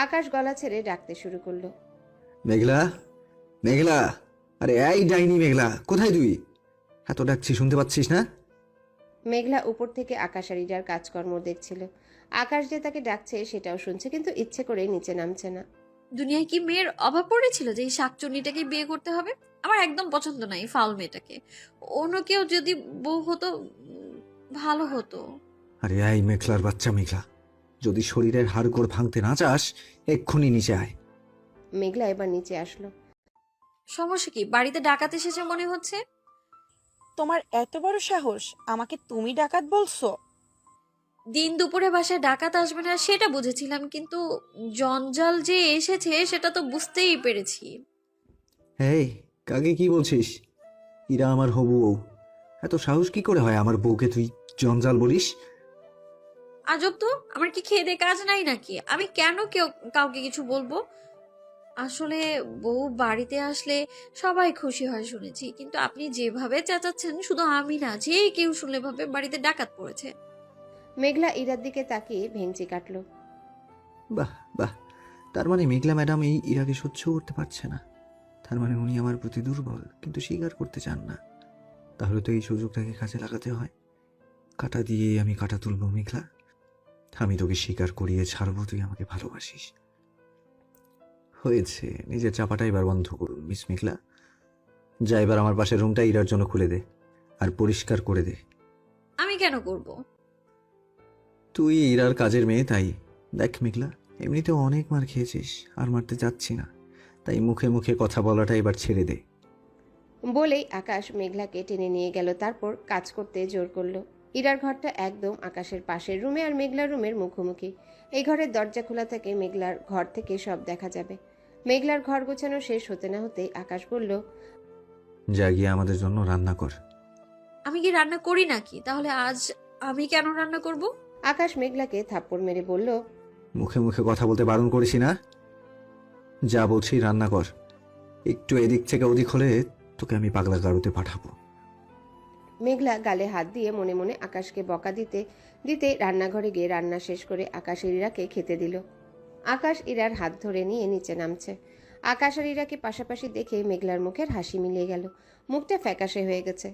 আকাশ গলা ছেড়ে ডাকতে শুরু করলো। মেঘলা, মেঘলা, আরে এই ডাইনি মেঘলা, কোথায় তুই? এত ডাকছি শুনতে পাচ্ছিস না? মেঘলা উপর থেকে আকাশ আর ইরার কাজকর্ম দেখছিল। আকাশ যে তাকে ডাকছে সেটাও শুনছে, কিন্তু ইচ্ছে করে নিচে নামছে না। দুনিয়ায় কি মেয়ের অভাব পড়েছিল যে এই শাকচুন্নিটাকে বিয়ে করতে হবে? আমার একদম পছন্দ না এই ফাউল মেয়েটাকে। অন্য কেউ যদি বউ হতো ভালো হতো। আরে এই মেঘলার বাচ্চা মেঘলা, যদি শরীরের হাড়গোড় ভাঙতে না চাস এক্ষুনি নিচে আয়। মেঘলা এবার নিচে আসলো। সমস্যা কি? বাড়িতে ডাকাত এসেছে মনে হচ্ছে। তোমার এত বড় সাহস আমাকে তুমি ডাকাত বলছো? দিন দুপুরে বাসায় ডাকাত আসবে না সেটা বুঝেছিলাম, কিন্তু জঞ্জাল যে এসেছে সেটা তো বুঝতেই পেরেছি। এই, কাকে কি বলছিস? ইরা আমার হবু বউ। এত সাহস কি করে হয় আমার বউকে তুই জঞ্জাল বলিস? আজব তো, আমার কি খেয়ে দেয়ে কাজ নাই নাকি? আমি কেন কাউকে কিছু বলবো? আসলে বউ বাড়িতে আসলে সবাই খুশি হয় শুনেছি, কিন্তু আপনি যেভাবে চেঁচাচ্ছেন শুধু আমি না, যে কেউ শুনলে ভাবে বাড়িতে ডাকাত পড়েছে। মেঘলা ইরার দিকে তাকিয়ে ভেঙচি কাটলো। বাহ বাহ, তার মানে মেঘলা ম্যাডাম এই ইরাকে সহ্য করতে পারছে না। তার মানে উনি আমার প্রতি দুর্বল, কিন্তু স্বীকার করতে চান না। তাহলে তো এই সুযোগটাকে কাজে লাগাতে হয়। কাটা দিয়ে আমি কাটা তুলবো মেঘলা। আমি তোকে স্বীকার করিয়ে ছাড়বো তুই আমাকে ভালোবাসিস। হয়েছে, নিজের চাপাটা এবার বন্ধ করুন মিস মেঘলা। যা এবার আমার পাশের রুমটা ইরার জন্য খুলে দে আর পরিষ্কার করে দে। আমি কেন করব? তুই ইরার কাজের মেয়ে, তাই। দেখ মেঘলা, এমনিতেও অনেক মার খেয়েছিস, আর মারতে যাচ্ছি না। তাই মুখে মুখে কথা বলাটা এবার ছেড়ে দে। বলেই আকাশ মেঘলাকে টেনে নিয়ে গেল, তারপর কাজ করতে জোর করলো। ইরার ঘরটা একদম আকাশের পাশের রুমে আর মেঘলার রুমের মুখোমুখি। এই ঘরের দরজা খোলা থেকে মেঘলার ঘর থেকে সব দেখা যাবে। মেঘলার ঘর গোছানো শেষ হতে না হতেই আকাশ বলল, যা গিয়ে আমাদের জন্য রান্না কর। আমি কি রান্না করি নাকি? তাহলে আজ আমি কেন রান্না করব? আকাশ মেঘলাকে থাপ্পড় মেরে বলল, মুখে মুখে কথা বলতে বারণ করেছি না? যা বলছি রান্না কর। একটু এদিক থেকে ওদিক হলে তোকে আমি পাগলা গাড়ুতে পাঠাবো। মেঘলা গালে হাত দিয়ে মনে মনে আকাশকে বকা দিতে দিতে রান্নাঘরে গিয়ে রান্না শেষ করে আকাশ আর ইরাকে খেতে দিল। আকাশ ইরার হাত ধরে নিয়ে নিচে নামছে। আকাশ আর ইরাকে পাশাপাশি দেখে মেঘলার মুখের হাসি মিলিয়ে গেল, মুখটা ফ্যাকাশে হয়ে গেছে।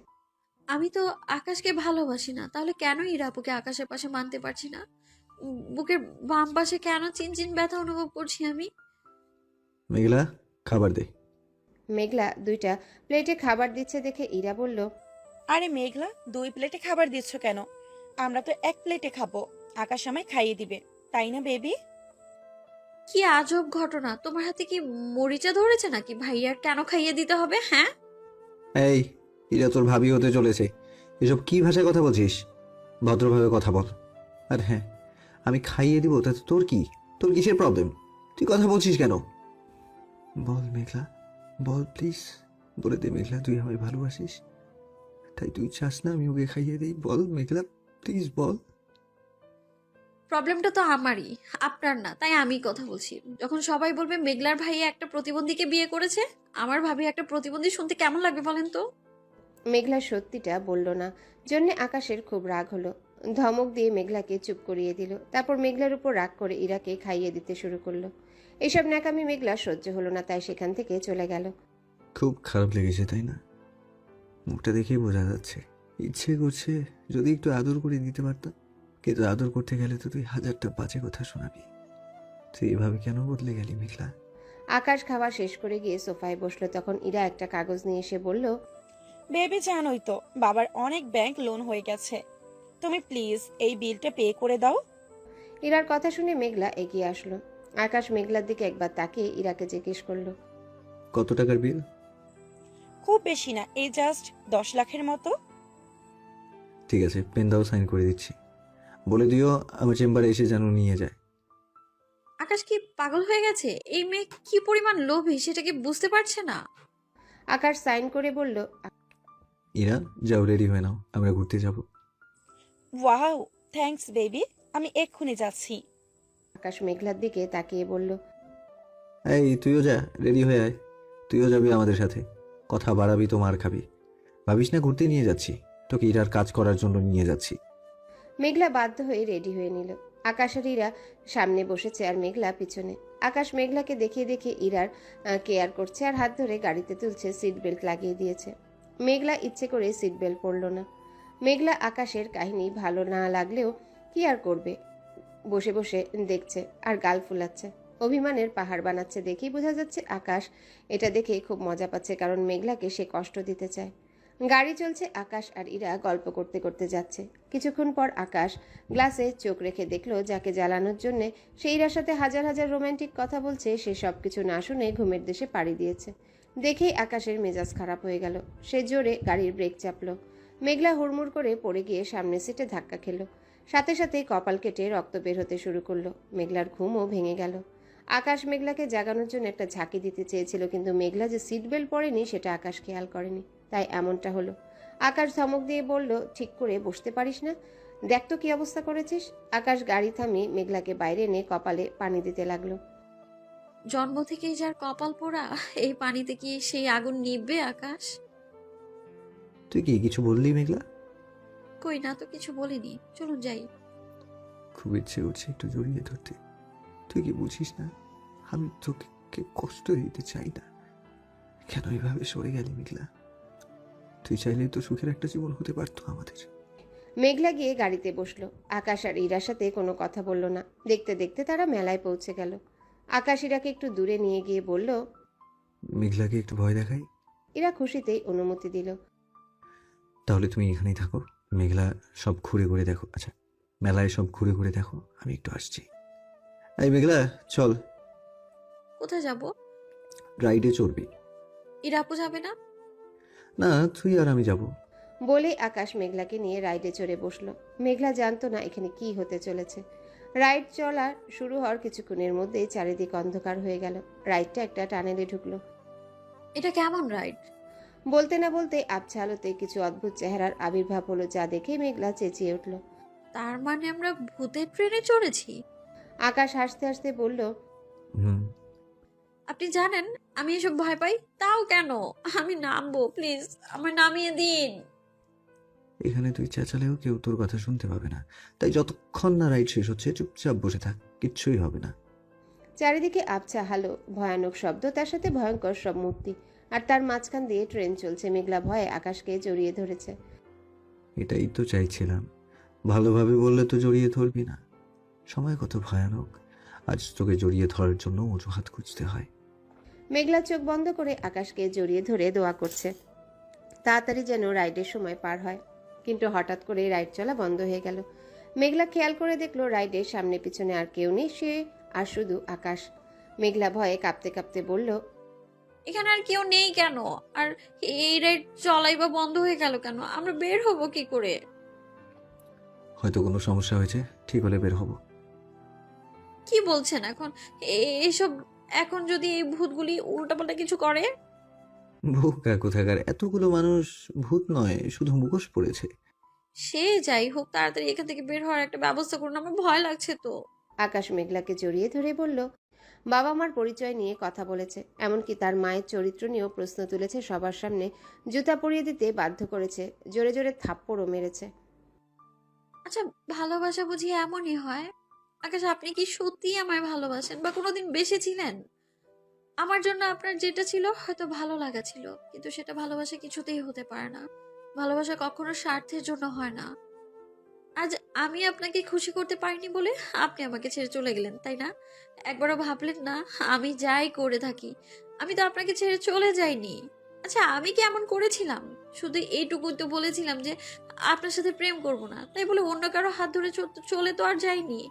আমি তো আকাশকে ভালোবাসি না, তাহলে কেন ইরাপুকে আকাশের পাশে মানতে পারছি না? বুকের বাম পাশে কেন চিনচিন ব্যথা অনুভব করছি আমি? মেঘলা, খাবার দে। মেঘলা 2টা প্লেটে খাবার দিচ্ছে দেখে ইরা বলল, আরে মেঘলা, 2 প্লেটে খাবার দিচ্ছ কেন? আমরা তো 1 প্লেটে খাবো। আকাশ আমায় খাইয়ে দিবে, তাই না বেবি? কি আজব ঘটনা! তোমার হাতে কি মরিচা ধরেছে নাকি? ভাইয়ার কেন খাইয়ে দিতে হবে? হ্যাঁ, এই, ইরা তোর ভাবি হতে চলেছে। এসব কি ভাষায় কথা বলছিস? ভদ্রভাবে কথা বল। আর হ্যাঁ, আমি খাইয়ে দিব তাতে তোর কি? তোর কিসের প্রবলেম? তুই কথা বলছিস কেন? বল মেঘলা, বল প্লিজ। বলে দে মেঘলা, তুই আমায় ভালোবাসিস। তাই তুই চাস না আমি ওকে খাইয়ে দিই? বল মেঘলা, প্লিজ বল। প্রবলেমটা তো আমারই, আপনার না, তাই আমি কথা বলছি। যখন সবাই বলবে মেঘলার ভাইয়া একটা প্রতিবন্ধীকে বিয়ে করেছে, আমার ভাবি একটা প্রতিবন্ধী শুনতে কেমন লাগবে বলেন তো? মেঘলা সত্যিটা বলল না জন্যে আকাশের খুব রাগ হলো। ধমক দিয়ে মেঘলাকে চুপ করিয়ে দিল। তারপর মেঘলার উপর রাগ করে ইরাকে খাইয়ে দিতে শুরু করলো। এসব ন্যাকামি মেঘলা সহ্য হলো না, তাই সেখান থেকে চলে গেল। খুব খারাপ লেগেছে তাই না? মুখটা দেখেই বোঝা যাচ্ছে। ইচ্ছে করছে যদি একটু আদর করে দিতে পারতাম, কিন্তু আদর করতে গেলে তো তুই 1000টা বাজে কথা শোনাবি। তুই এভাবে কেন বদলে গেলি মেঘলা? আকাশ খাওয়া শেষ করে গিয়ে সোফায় বসলো। তখন ইরা একটা কাগজ নিয়ে এসে বলল, বেবি জানোই তো বাবার অনেক ব্যাংক লোন হয়ে গেছে। তুমি প্লিজ এই বিলটা পে করে দাও। ইরার কথা শুনে মেঘলা এগিয়ে আসলো। আকাশ মেঘলার দিকে একবার তাকিয়ে ইরাকে জিজ্ঞেস করলো, কত টাকার বিল? খুব বেশি না, এই জাস্ট 10 লাখের মতো। ঠিক আছে, পেন দাও, সাইন করে দিচ্ছি। বলে দিও আমার চেম্বারে এসে যেন নিয়ে যায়। আকাশ কি পাগল হয়ে গেছে? এই মেয়ে কি পরিমাণ লোভী সেটা কি বুঝতে পারছে না? আকাশ সাইন করে বলল, ইরা, যাও রেডি হয়ে নাও, আমরা ঘুরতে যাব। ওয়াও, থ্যাঙ্কস বেবি, আমি এক্ষুনি যাচ্ছি। আকাশ মেঘলার দিকে তাকিয়ে বলল, এই তুইও যা, রেডি হয়ে আয়। তুইও যাবি আমাদের সাথে। কথা বাড়াবি তো মার খাবি। ভাবিস না ঘুরতে নিয়ে যাচ্ছি, তোকে ইরার কাজ করার জন্য নিয়ে যাচ্ছি। মেঘলা বাধ্য হয়ে রেডি হয়ে নিল। আকাশ আর ইরা সামনে বসেছে আর মেঘলা পিছনে। আকাশ মেঘলাকে দেখিয়ে দেখিয়ে ইরার কেয়ার করছে আর হাত ধরে গাড়িতে তুলছে, সিট বেল্ট লাগিয়ে দিয়েছে। মেঘলা ইচ্ছে করে সিট বেল্ট পরল না। মেঘলা আকাশের কাহিনী ভালো না লাগলেও কি আর করবে, বসে বসে দেখছে আর গাল ফুলাচ্ছে। অভিমানের পাহাড় বানাচ্ছে দেখেই বোঝা যাচ্ছে আকাশ এটা দেখে খুব মজা পাচ্ছে, কারণ মেঘলাকে সে কষ্ট দিতে চায়। গাড়ি চলছে, আকাশ আর ইরা গল্প করতে করতে যাচ্ছে। কিছুক্ষণ পর আকাশ গ্লাসে চোখ রেখে দেখলো যাকে জ্বালানোর জন্যে সে ইরার সাথে হাজার হাজার রোমান্টিক কথা বলছে, সে সব কিছু না শুনে ঘুমের দেশে পাড়ি দিয়েছে। দেখেই আকাশের মেজাজ খারাপ হয়ে গেল। সে জোরে গাড়ির ব্রেক চাপলো। মেঘলা হুড়মুড় করে পড়ে গিয়ে সামনের সিটে ধাক্কা খেল। সাথে সাথেই কপাল কেটে রক্ত বের হতে শুরু করলো। মেঘলার ঘুমও ভেঙে গেল। আকাশ মেঘলাকে জাগানোর জন্য একটা ঝাঁকি দিতে চেয়েছিল, কিন্তু মেঘলা যে সিট বেল্ট পরেনি সেটা আকাশ খেয়াল করেনি, তাই এমনটা হলো। আকাশ ধমক দিয়ে বলল, ঠিক করে বসতে পারিস না? দেখ তো কি অবস্থা করেছিস। আকাশ গাড়ি থামিয়ে মেঘলাকে বাইরে এনে কপালে পানি দিতে লাগলো। জন্ম থেকেই যার কপাল পোড়া, এই পানিতে কি সেই আগুন নিভবে আকাশ? তুই কি কিছু বললি মেঘলা? কই না তো, কিছু বলিনি, চলুন যাই। খুব ইচ্ছে করছে একটু জড়িয়ে ধরতে। তুই কি বুঝিস না আমি তোকে কষ্ট দিতে চাই না? কেন এইভাবে সরে গেলি মেঘলা? তুই চাইলেই তো সুখের একটা জীবন হতে পারতো আমাদের। মেঘলা গিয়ে গাড়িতে বসলো। আকাশ আর ইরার সাথে কোনো কথা বলল না। দেখতে দেখতে তারা মেলায় পৌঁছে গেল। আকাশ ইরাকে একটু দূরে নিয়ে গিয়ে বলল, মেঘলাকে একটু ভয় দেখাই? ইরা খুশিতেই অনুমতি দিল। তাহলে তুমি এখানেই থাকো, মেঘলা সব ঘুরে ঘুরে দেখো। আচ্ছা, মেলায় সব ঘুরে ঘুরে দেখো, আমি একটু আসছি। এই মেঘলা, চল। কোথায় যাব? রাইডে চড়বি? ইরাপু যাবে না? না, তুই আর আমি যাব। বলে আকাশ মেঘলাকে নিয়ে রাইডে চড়ে বসলো। মেঘলা জানতো না এখানে কি হতে চলেছে। রাইড চলা শুরু হওয়ার কিছুক্ষণের মধ্যেই চারিদিক অন্ধকার হয়ে গেল। রাইডটা একটা টানেলে ঢুকলো। এটা কেমন রাইড? বলতে না বলতে আবছা আলোতে কিছু অদ্ভুত চেহারার আবির্ভাব হলো, যা দেখে মেঘলা চেঁচিয়ে উঠল। তার মানে আমরা ভূতের ট্রেনে চড়েছি? আকাশ হাসতে হাসতে বলল, হুম। আপনি জানেন আমি এসব ভয় পাই, তাও কেন? আমি নামবো, প্লিজ আমার নামিয়ে দিন। এখানে তুই চেঁচালেও কেউ তোর কথা শুনতে পাবে না, তাই যতক্ষণ না রাইড শেষ হচ্ছে চুপচাপ বসে থাক, কিচ্ছুই হবে না। চারিদিকে আবছা হালো, ভয়ানক শব্দ, তার সাথে ভয়ঙ্কর সব মূর্তি, আর তার মাঝখান দিয়ে ট্রেন চলছে। মেঘলা ভয়ে আকাশকে জড়িয়ে ধরেছে। এটাই তো চাইছিলাম। ভালোভাবে বললে তো জড়িয়ে ধরবি না। সময় কত ভয়ানক, আজ তোকে জড়িয়ে ধরার জন্য অজুহাত খুঁজতে হয়। মেঘলা চোখ বন্ধ করে আকাশকে জড়িয়ে ধরে দোয়া করছে তাড়াতাড়ি যেন রাইডের সময় পার হয়। কিন্তু হঠাৎ করে রাইড চলা বন্ধ হয়ে গেল। মেঘলা খেয়াল করে দেখলো রাইডের সামনে পিছনে আর কেউ নেই, সে আর শুধু আকাশ। মেঘলা ভয়ে কাঁপতে কাঁপতে বলল, এখানে আর কেউ নেই কেন? আর এই রাইড চলাই বা বন্ধ হয়ে গেল কেন? আমরা বের হব কি করে? হয়তো কোনো সমস্যা হয়েছে, ঠিক হলে বের হব। কি বলছেন এখন? এসব এখন যদি এই ভূতগুলি উল্টাপাল্টা কিছু করে? বোকা কোথাকার, এতগুলো মানুষ ভূত নয়, শুধু মুখোশ পড়েছে। সে যাই হোক, তাড়াতাড়ি এখান থেকে বের হওয়ার একটা ব্যবস্থা করুন, আমার ভয় লাগছে তো। আকাশ মেঘলাকে জড়িয়ে ধরে বলল, বাবা মার পরিচয় নিয়ে কথা বলেছে, এমনকি তার মায়ের চরিত্র নিয়েও প্রশ্ন তুলেছে সবার সামনে, জুতা পরিয়ে দিতে বাধ্য করেছে, জোরে জোরে থাপ্পড়ও মেরেছে। আচ্ছা, ভালোবাসা বুঝি এমনই হয়? আকাশ, আপনি কি সত্যি আমায় ভালোবাসেন বা কোনোদিন বেসেছিলেন? আমার জন্য আপনার যেটা ছিল হয়তো ভালো লাগা ছিল, কিন্তু সেটা ভালোবাসা কিছুতেই হতে পারে না। ভালোবাসা কখনো স্বার্থের জন্য হয় না। আজ আমি আপনাকে খুশি করতে পারিনি বলে আপনি আমাকে ছেড়ে চলে গেলেন, তাই না? একবারও ভাবলেন না আমি যাই করে থাকি, আমি তো আপনাকে ছেড়ে চলে যাইনি। আচ্ছা, আমি কি এমন করেছিলাম? শুধু এইটুকুই তো বলেছিলাম যে আপনার সাথে প্রেম করব না, তাই বলে অন্য কারো হাত ধরে চলে তো আর যাইনি।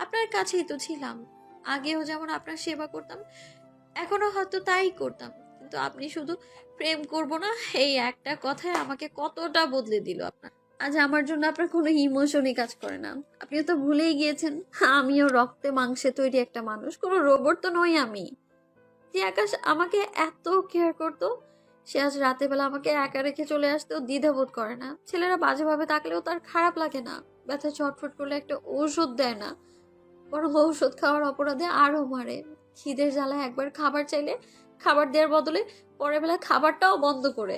আপনার কাছেই তো ছিলাম। আগেও যেমন আপনার সেবা করতাম, এখনো হয়তো তাই করতাম, কিন্তু আপনি শুধু প্রেম করব না এই একটা কথায় আমাকে কতটা বদলে দিল আপনার। আজ আমার জন্য আপনার কোনো ইমোশনই কাজ করে না। আপনি তো ভুলেই গিয়েছেন আমিও রক্তে মাংসে তৈরি একটা মানুষ, কোনো রোবট তো নই আমি। যে আকাশ আমাকে এত কেয়ার করতো, সে আজ রাতের বেলা আমাকে একা রেখে চলে আসতেও দ্বিধাবোধ করে না। ছেলেরা বাজেভাবে তাকলেও তার খারাপ লাগে না, ব্যথা ছটফট করলে একটা ঔষধ দেয় না, বরং ঔষধ খাওয়ার অপরাধে আরো মারে। খিদের জ্বালায় একবার খাবার চাইলে খাবার দেওয়ার বদলে পরের বেলা খাবারটাও বন্ধ করে।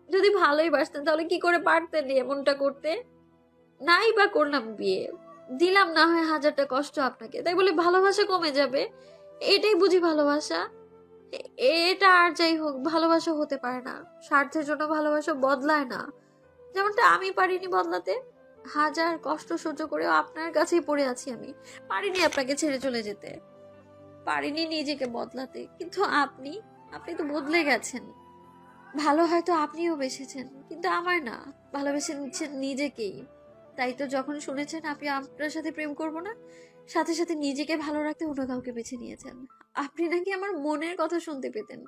যদি ভালোই বাসতেন তাহলে কি করে পারতেন এমনটা করতে? নাই বা করলাম বিয়ে, দিলাম না হয় হাজারটা কষ্ট আপনাকে, তাই বলে ভালোবাসা কমে যাবে? এটাই বুঝি ভালোবাসা? এটা আর যাই হোক, ভালোবাসা হতে পারে না। স্বার্থের জন্য ভালোবাসা বদলায় না, যেমনটা আমি পারিনি বদলাতে। হাজার কষ্ট সহ্য করেও আপনার কাছেই পড়ে আছি আমি। পারিনি আপনাকে ছেড়ে চলে যেতে, পারিনি নিজেকে বদলাতে, কিন্তু আপনি আপনি তো বদলে গেছেন। ভালো হয়তো আপনিও বেসেছেন, কিন্তু আমার না, ভালোবেসে নিচ্ছেন নিজেকেই। তাই তো যখন শুনেছেন আপনি আপনার সাথে প্রেম করব না, সাথে সাথে নিজেকে ভালো রাখতে অন্য কাউকে বেছে নিয়েছেন। আপনি নাকি আমার মনের কথা শুনতে পেতেন,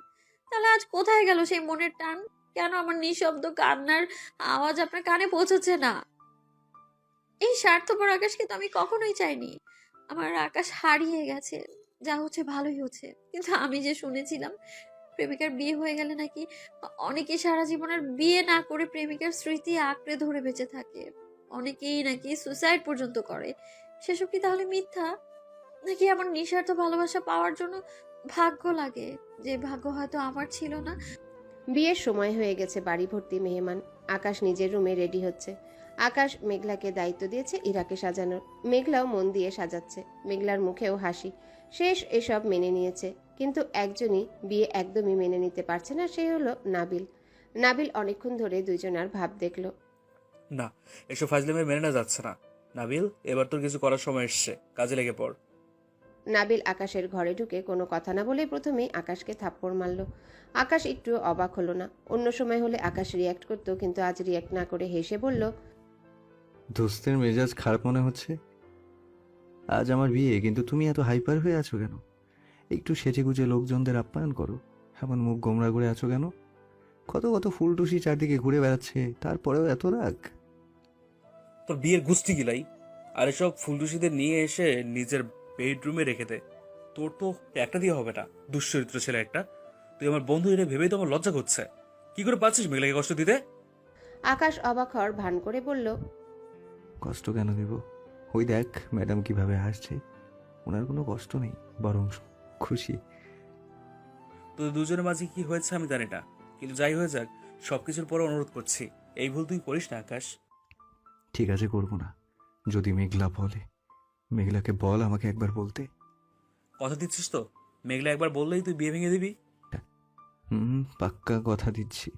তাহলে আজ কোথায় গেল সেই মনের টান? কেন আমার নিঃশব্দ কান্নার আওয়াজ আপনার কানে পৌঁছচ্ছে না? এই স্বার্থপর আকাশকে তো আমি কখনোই চাইনি। আমার আকাশ হারিয়ে গেছে, যা হচ্ছে ভালোই হচ্ছে। কিন্তু আমি যে শুনেছিলাম প্রেমিকার বিয়ে হয়ে গেলে নাকি অনেকে সারা জীবনের বিয়ে না করে প্রেমিকার স্মৃতি আঁকড়ে ধরে বেঁচে থাকে, অনেকেই নাকি সুসাইড পর্যন্ত করে। সেসব কি তাহলে মিথ্যা? নাকি এমন নিঃস্বার্থ ভালোবাসা পাওয়ার জন্য ভাগ্য লাগে, যে ভাগ্য হয়তো আমার ছিল না? বিয়ের সময় হয়ে গেছে, বাড়ি ভর্তি মেহমান। আকাশ নিজের রুমে রেডি হচ্ছে। আকাশ মেঘলাকে দায়িত্ব দিয়েছে ইরাকে সাজানোর। মেঘলাও মন দিয়ে সাজাচ্ছে। মেঘলার মুখেও হাসি। শেষ এসব মেনে নিয়েছে, কিন্তু একজনই বিয়ে একদমই মেনে নিতে পারছে না, সে হলো নাবিল। নাবিল অনেকক্ষণ ধরে দুইজনার ভাব দেখলো। না, এসব ফাজলামে মেনে না যাচ্ছে না। নাবিল, এবার তোর কিছু করার সময় এসছে, কাজে লেগে পড়। নাবিল আকাশের ঘরে ঢুকে কোনো কথা না বলে প্রথমেই আকাশকে থাপ্পড় মারল। আকাশ একটু অবাক হলো না। অন্য সময় হলে আকাশ রিয়্যাক্ট করতো, কিন্তু আজ রিয়্যাক্ট না করে হেসে বলল, দোস্তের মেজাজ খারাপ মনে হচ্ছে? আজ আমার বিয়ে, কিন্তু তুমি এত হাইপার হয়ে আছো কেন? একটু সেজে গুজে লোকজনদের আপ্যায়ন করো। এমন মুখ গোমরা করে আছো কেন? কত কত ফুলটুসি চারদিকে ঘুরে বেড়াচ্ছে, তারপরেও এত রাগ? তোর বিয়ের গুস্তি গিলাই, আর এসব ফুলটুসিদের নিয়ে এসে নিজের বেডরুমে রেখে দে। তোর তো একটা দিয়ে হবে না, দুশ্চরিত্র ছেলে একটা। তুই আমার বন্ধু এটা ভেবেই তো আমার লজ্জা করছে। কি করে পাচ্ছিস মেঘলাকে কষ্ট দিতে? আকাশ অবাক হওয়ার ভান করে বলল, কষ্ট কেন দিব? ওই দেখ ম্যাডাম কিভাবে হাসছে। ওনার কোনো কষ্ট নেই, বরং খুশি। তোদের দুজনের মাঝে কি হয়েছে আমি জানি না, কিন্তু যাই হয়ে যাক, সবকিছুর পরে অনুরোধ করছি, এই ভুল তুই করিস না আকাশ। ঠিক আছে, করবো না। যদি মেঘলা বলে, মেঘলাকে বল আমাকে একবার বলতে। কথা দিচ্ছিস তো? মেঘলা একবার বললেই তুই বিয়ে ভেঙে দিবি? পাক্কা কথা দিচ্ছি।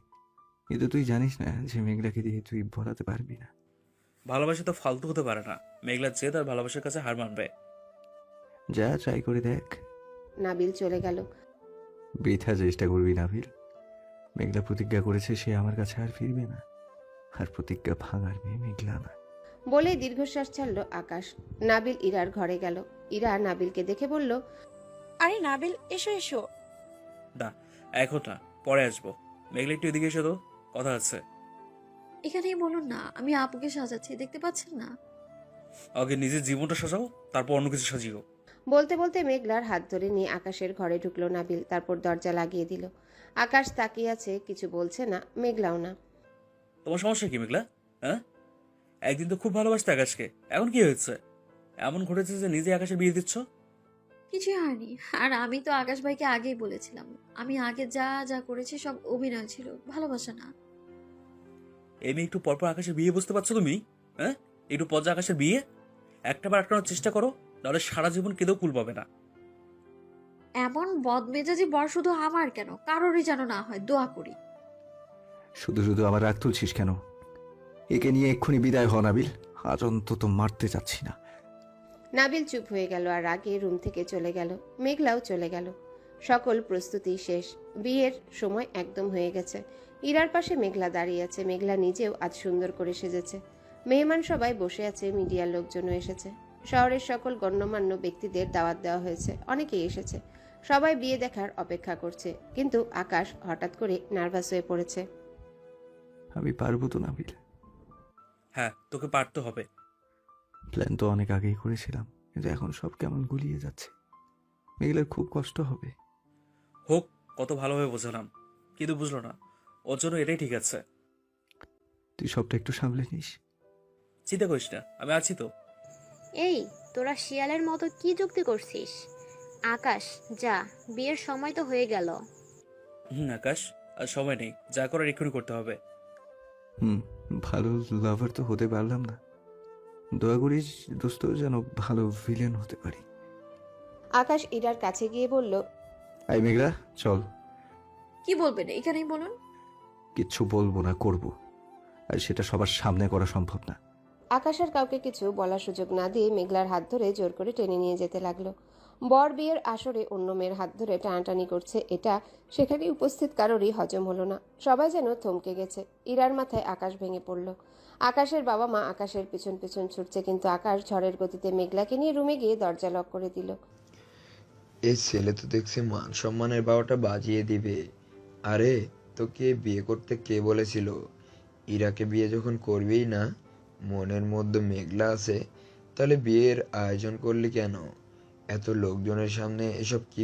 কিন্তু তুই জানিস না যে মেঘলাকে দিয়ে তুই বলাতে পারবি না। ভালোবাসা তো ফালতু হতে পারে না। মেঘলা চেয়ে তার ভালোবাসার কাছে হার মানবে। যা ট্রাই করে দেখ। নাবিল চলে গেল। বৃথা চেষ্টা করবি নাবিল। মেঘলা প্রতিজ্ঞা করেছে সে আমার কাছে আর ফিরবে না। আর প্রতিজ্ঞা ভাঙার মেয়ে মেঘলা না। বলে দীর্ঘশ্বাস ছাড়ল আকাশ। নাবিল ইরার ঘরে গেল। ইরা নাবিলকে দেখে বলল, আরে নাবিল, এসো এসো। না, এখন না, পরে আসবো। মেঘলা একটু এদিকে এসো তো, কথা আছে। এখানেই বলুন না, আমি আপুকে সাজাচ্ছি, দেখতে পাচ্ছেন না? আগে নিজের জীবনটা সাজাও, তারপর অন্য কিছু সাজিও। বলতে বলতে মেঘলার হাত ধরে নিয়ে আকাশের ঘরে ঢুকলো নাবিল। তারপর দরজা লাগিয়ে দিল। আকাশ তাকিয়ে আছে, কিছু বলছে না, মেঘলাও না। তোমার সমস্যা কি মেঘলা? হ্যাঁ, একদিন তো খুব ভালোবাসতে আকাশকে, এখন কি হয়েছে? এমন ঘটেছে যে নিজে আকাশে বিয়ে দিচ্ছ? কিছুই হয়নি। আর আমি তো আকাশ ভাইকে আগেই বলেছিলাম, আমি আগে যা যা করেছি সব অভিনয় ছিল, ভালোবাসা না। এমনি একটু পরপর আকাশের বিয়ে বুঝতে পারছো তুমি? হ্যাঁ, একটু পর্যা আকাশের বিয়ে একটা বার আটকানোর চেষ্টা করো, তাহলে সারা জীবন কেঁদেও কুল পাবে না। এমন বদমেজাজি বর শুধু আমার কেন, কারোরই যেন না হয়, দোয়া করি। শুধু শুধু আমার রাগ তুলছিস কেন? একে নিয়ে এক্ষুনি বিদায় হ নাবিল। আজ অন্তত মারতে চাচ্ছি না। নাবিল চুপ হয়ে গেল আর আগে রুম থেকে চলে গেল। মেঘলাও চলে গেল। সকল প্রস্তুতি শেষ। বিয়ের সময় একদম হয়ে গেছে। ইরার পাশে মেঘলা দাঁড়িয়ে আছে। মেঘলা নিজেও আজ সুন্দর করে সেজেছে। মেহমান সবাই বসে আছে, মিডিয়ার লোকজনও এসেছে। শহরের সকল গণ্যমান্য ব্যক্তিদের দাওয়াত দেওয়া হয়েছে, অনেকেই এসেছে। সবাই বিয়ে দেখার অপেক্ষা করছে, কিন্তু আকাশ হঠাৎ করে নার্ভাস হয়ে পড়েছে। আমি পারবো তো নাবিল? হ্যাঁ, তোকে পারতে হবে। প্ল্যান তো অনেক আগেই করেছিলাম, কিন্তু এখন সব কেমন গুলিয়ে যাচ্ছে। মেঘলার খুব কষ্ট হবে। হোক, কত ভালোভাবে বোঝালাম, কিন্তু বুঝলো না। ওর জন্য এটাই ঠিক আছে। তুই সবটা একটু সামলে নিস। চিন্তা করিস না, আমি আছি তো। এই, তোরা শিয়ালের মতো কি যুক্তি করছিস? আকাশ, যা, বিয়ের সময় তো হয়ে গেল। আকাশ, আর সময় নেই, যা করার এক্ষুনি করতে হবে। ভালো লাভার তো হতে পারলাম না। দয়া করিস দোস্ত, যেন ভালো ভিলেন হতে পারি। আকাশ ইরার কাছে গিয়ে বলল, আই মেঘলা, চল। কি বলবেন এখানেই বলুন। কিচ্ছু বলবো না, করব। আর সেটা সবার সামনে করা সম্ভব না। আকাশ আর কাউকে কিছু বলার সুযোগ না দিয়ে মেঘলার হাত ধরে জোর করে টেনে নিয়ে যেতে লাগলো। বর বিয়ের আসরে অন্য মেয়ের হাত ধরে টানাটানি করছে, এটা সেখানে উপস্থিত কারোরই হজম হলো না। সবাই যেন থমকে গেছে। ইরার মাথায় আকাশ ভেঙে পড়ল। আকাশের বাবা মা আকাশের পিছন পিছন ছুটছে, কিন্তু আকাশ ঝড়ের গতিতে মেঘলাকে নিয়ে রুমে গিয়ে দরজা লক করে দিল। এই ছেলে তো দেখছি মান সম্মানের বারোটা বাজিয়ে দিবে। আরে তোকে বিয়ে করতে কে বলেছিল? ইরাকে বিয়ে যখন করবেই না, মনের মধ্যে মেঘলা আছে, তাহলে বিয়ের আয়োজন করলি কেন? এত লোকজনের সামনে এসব কি?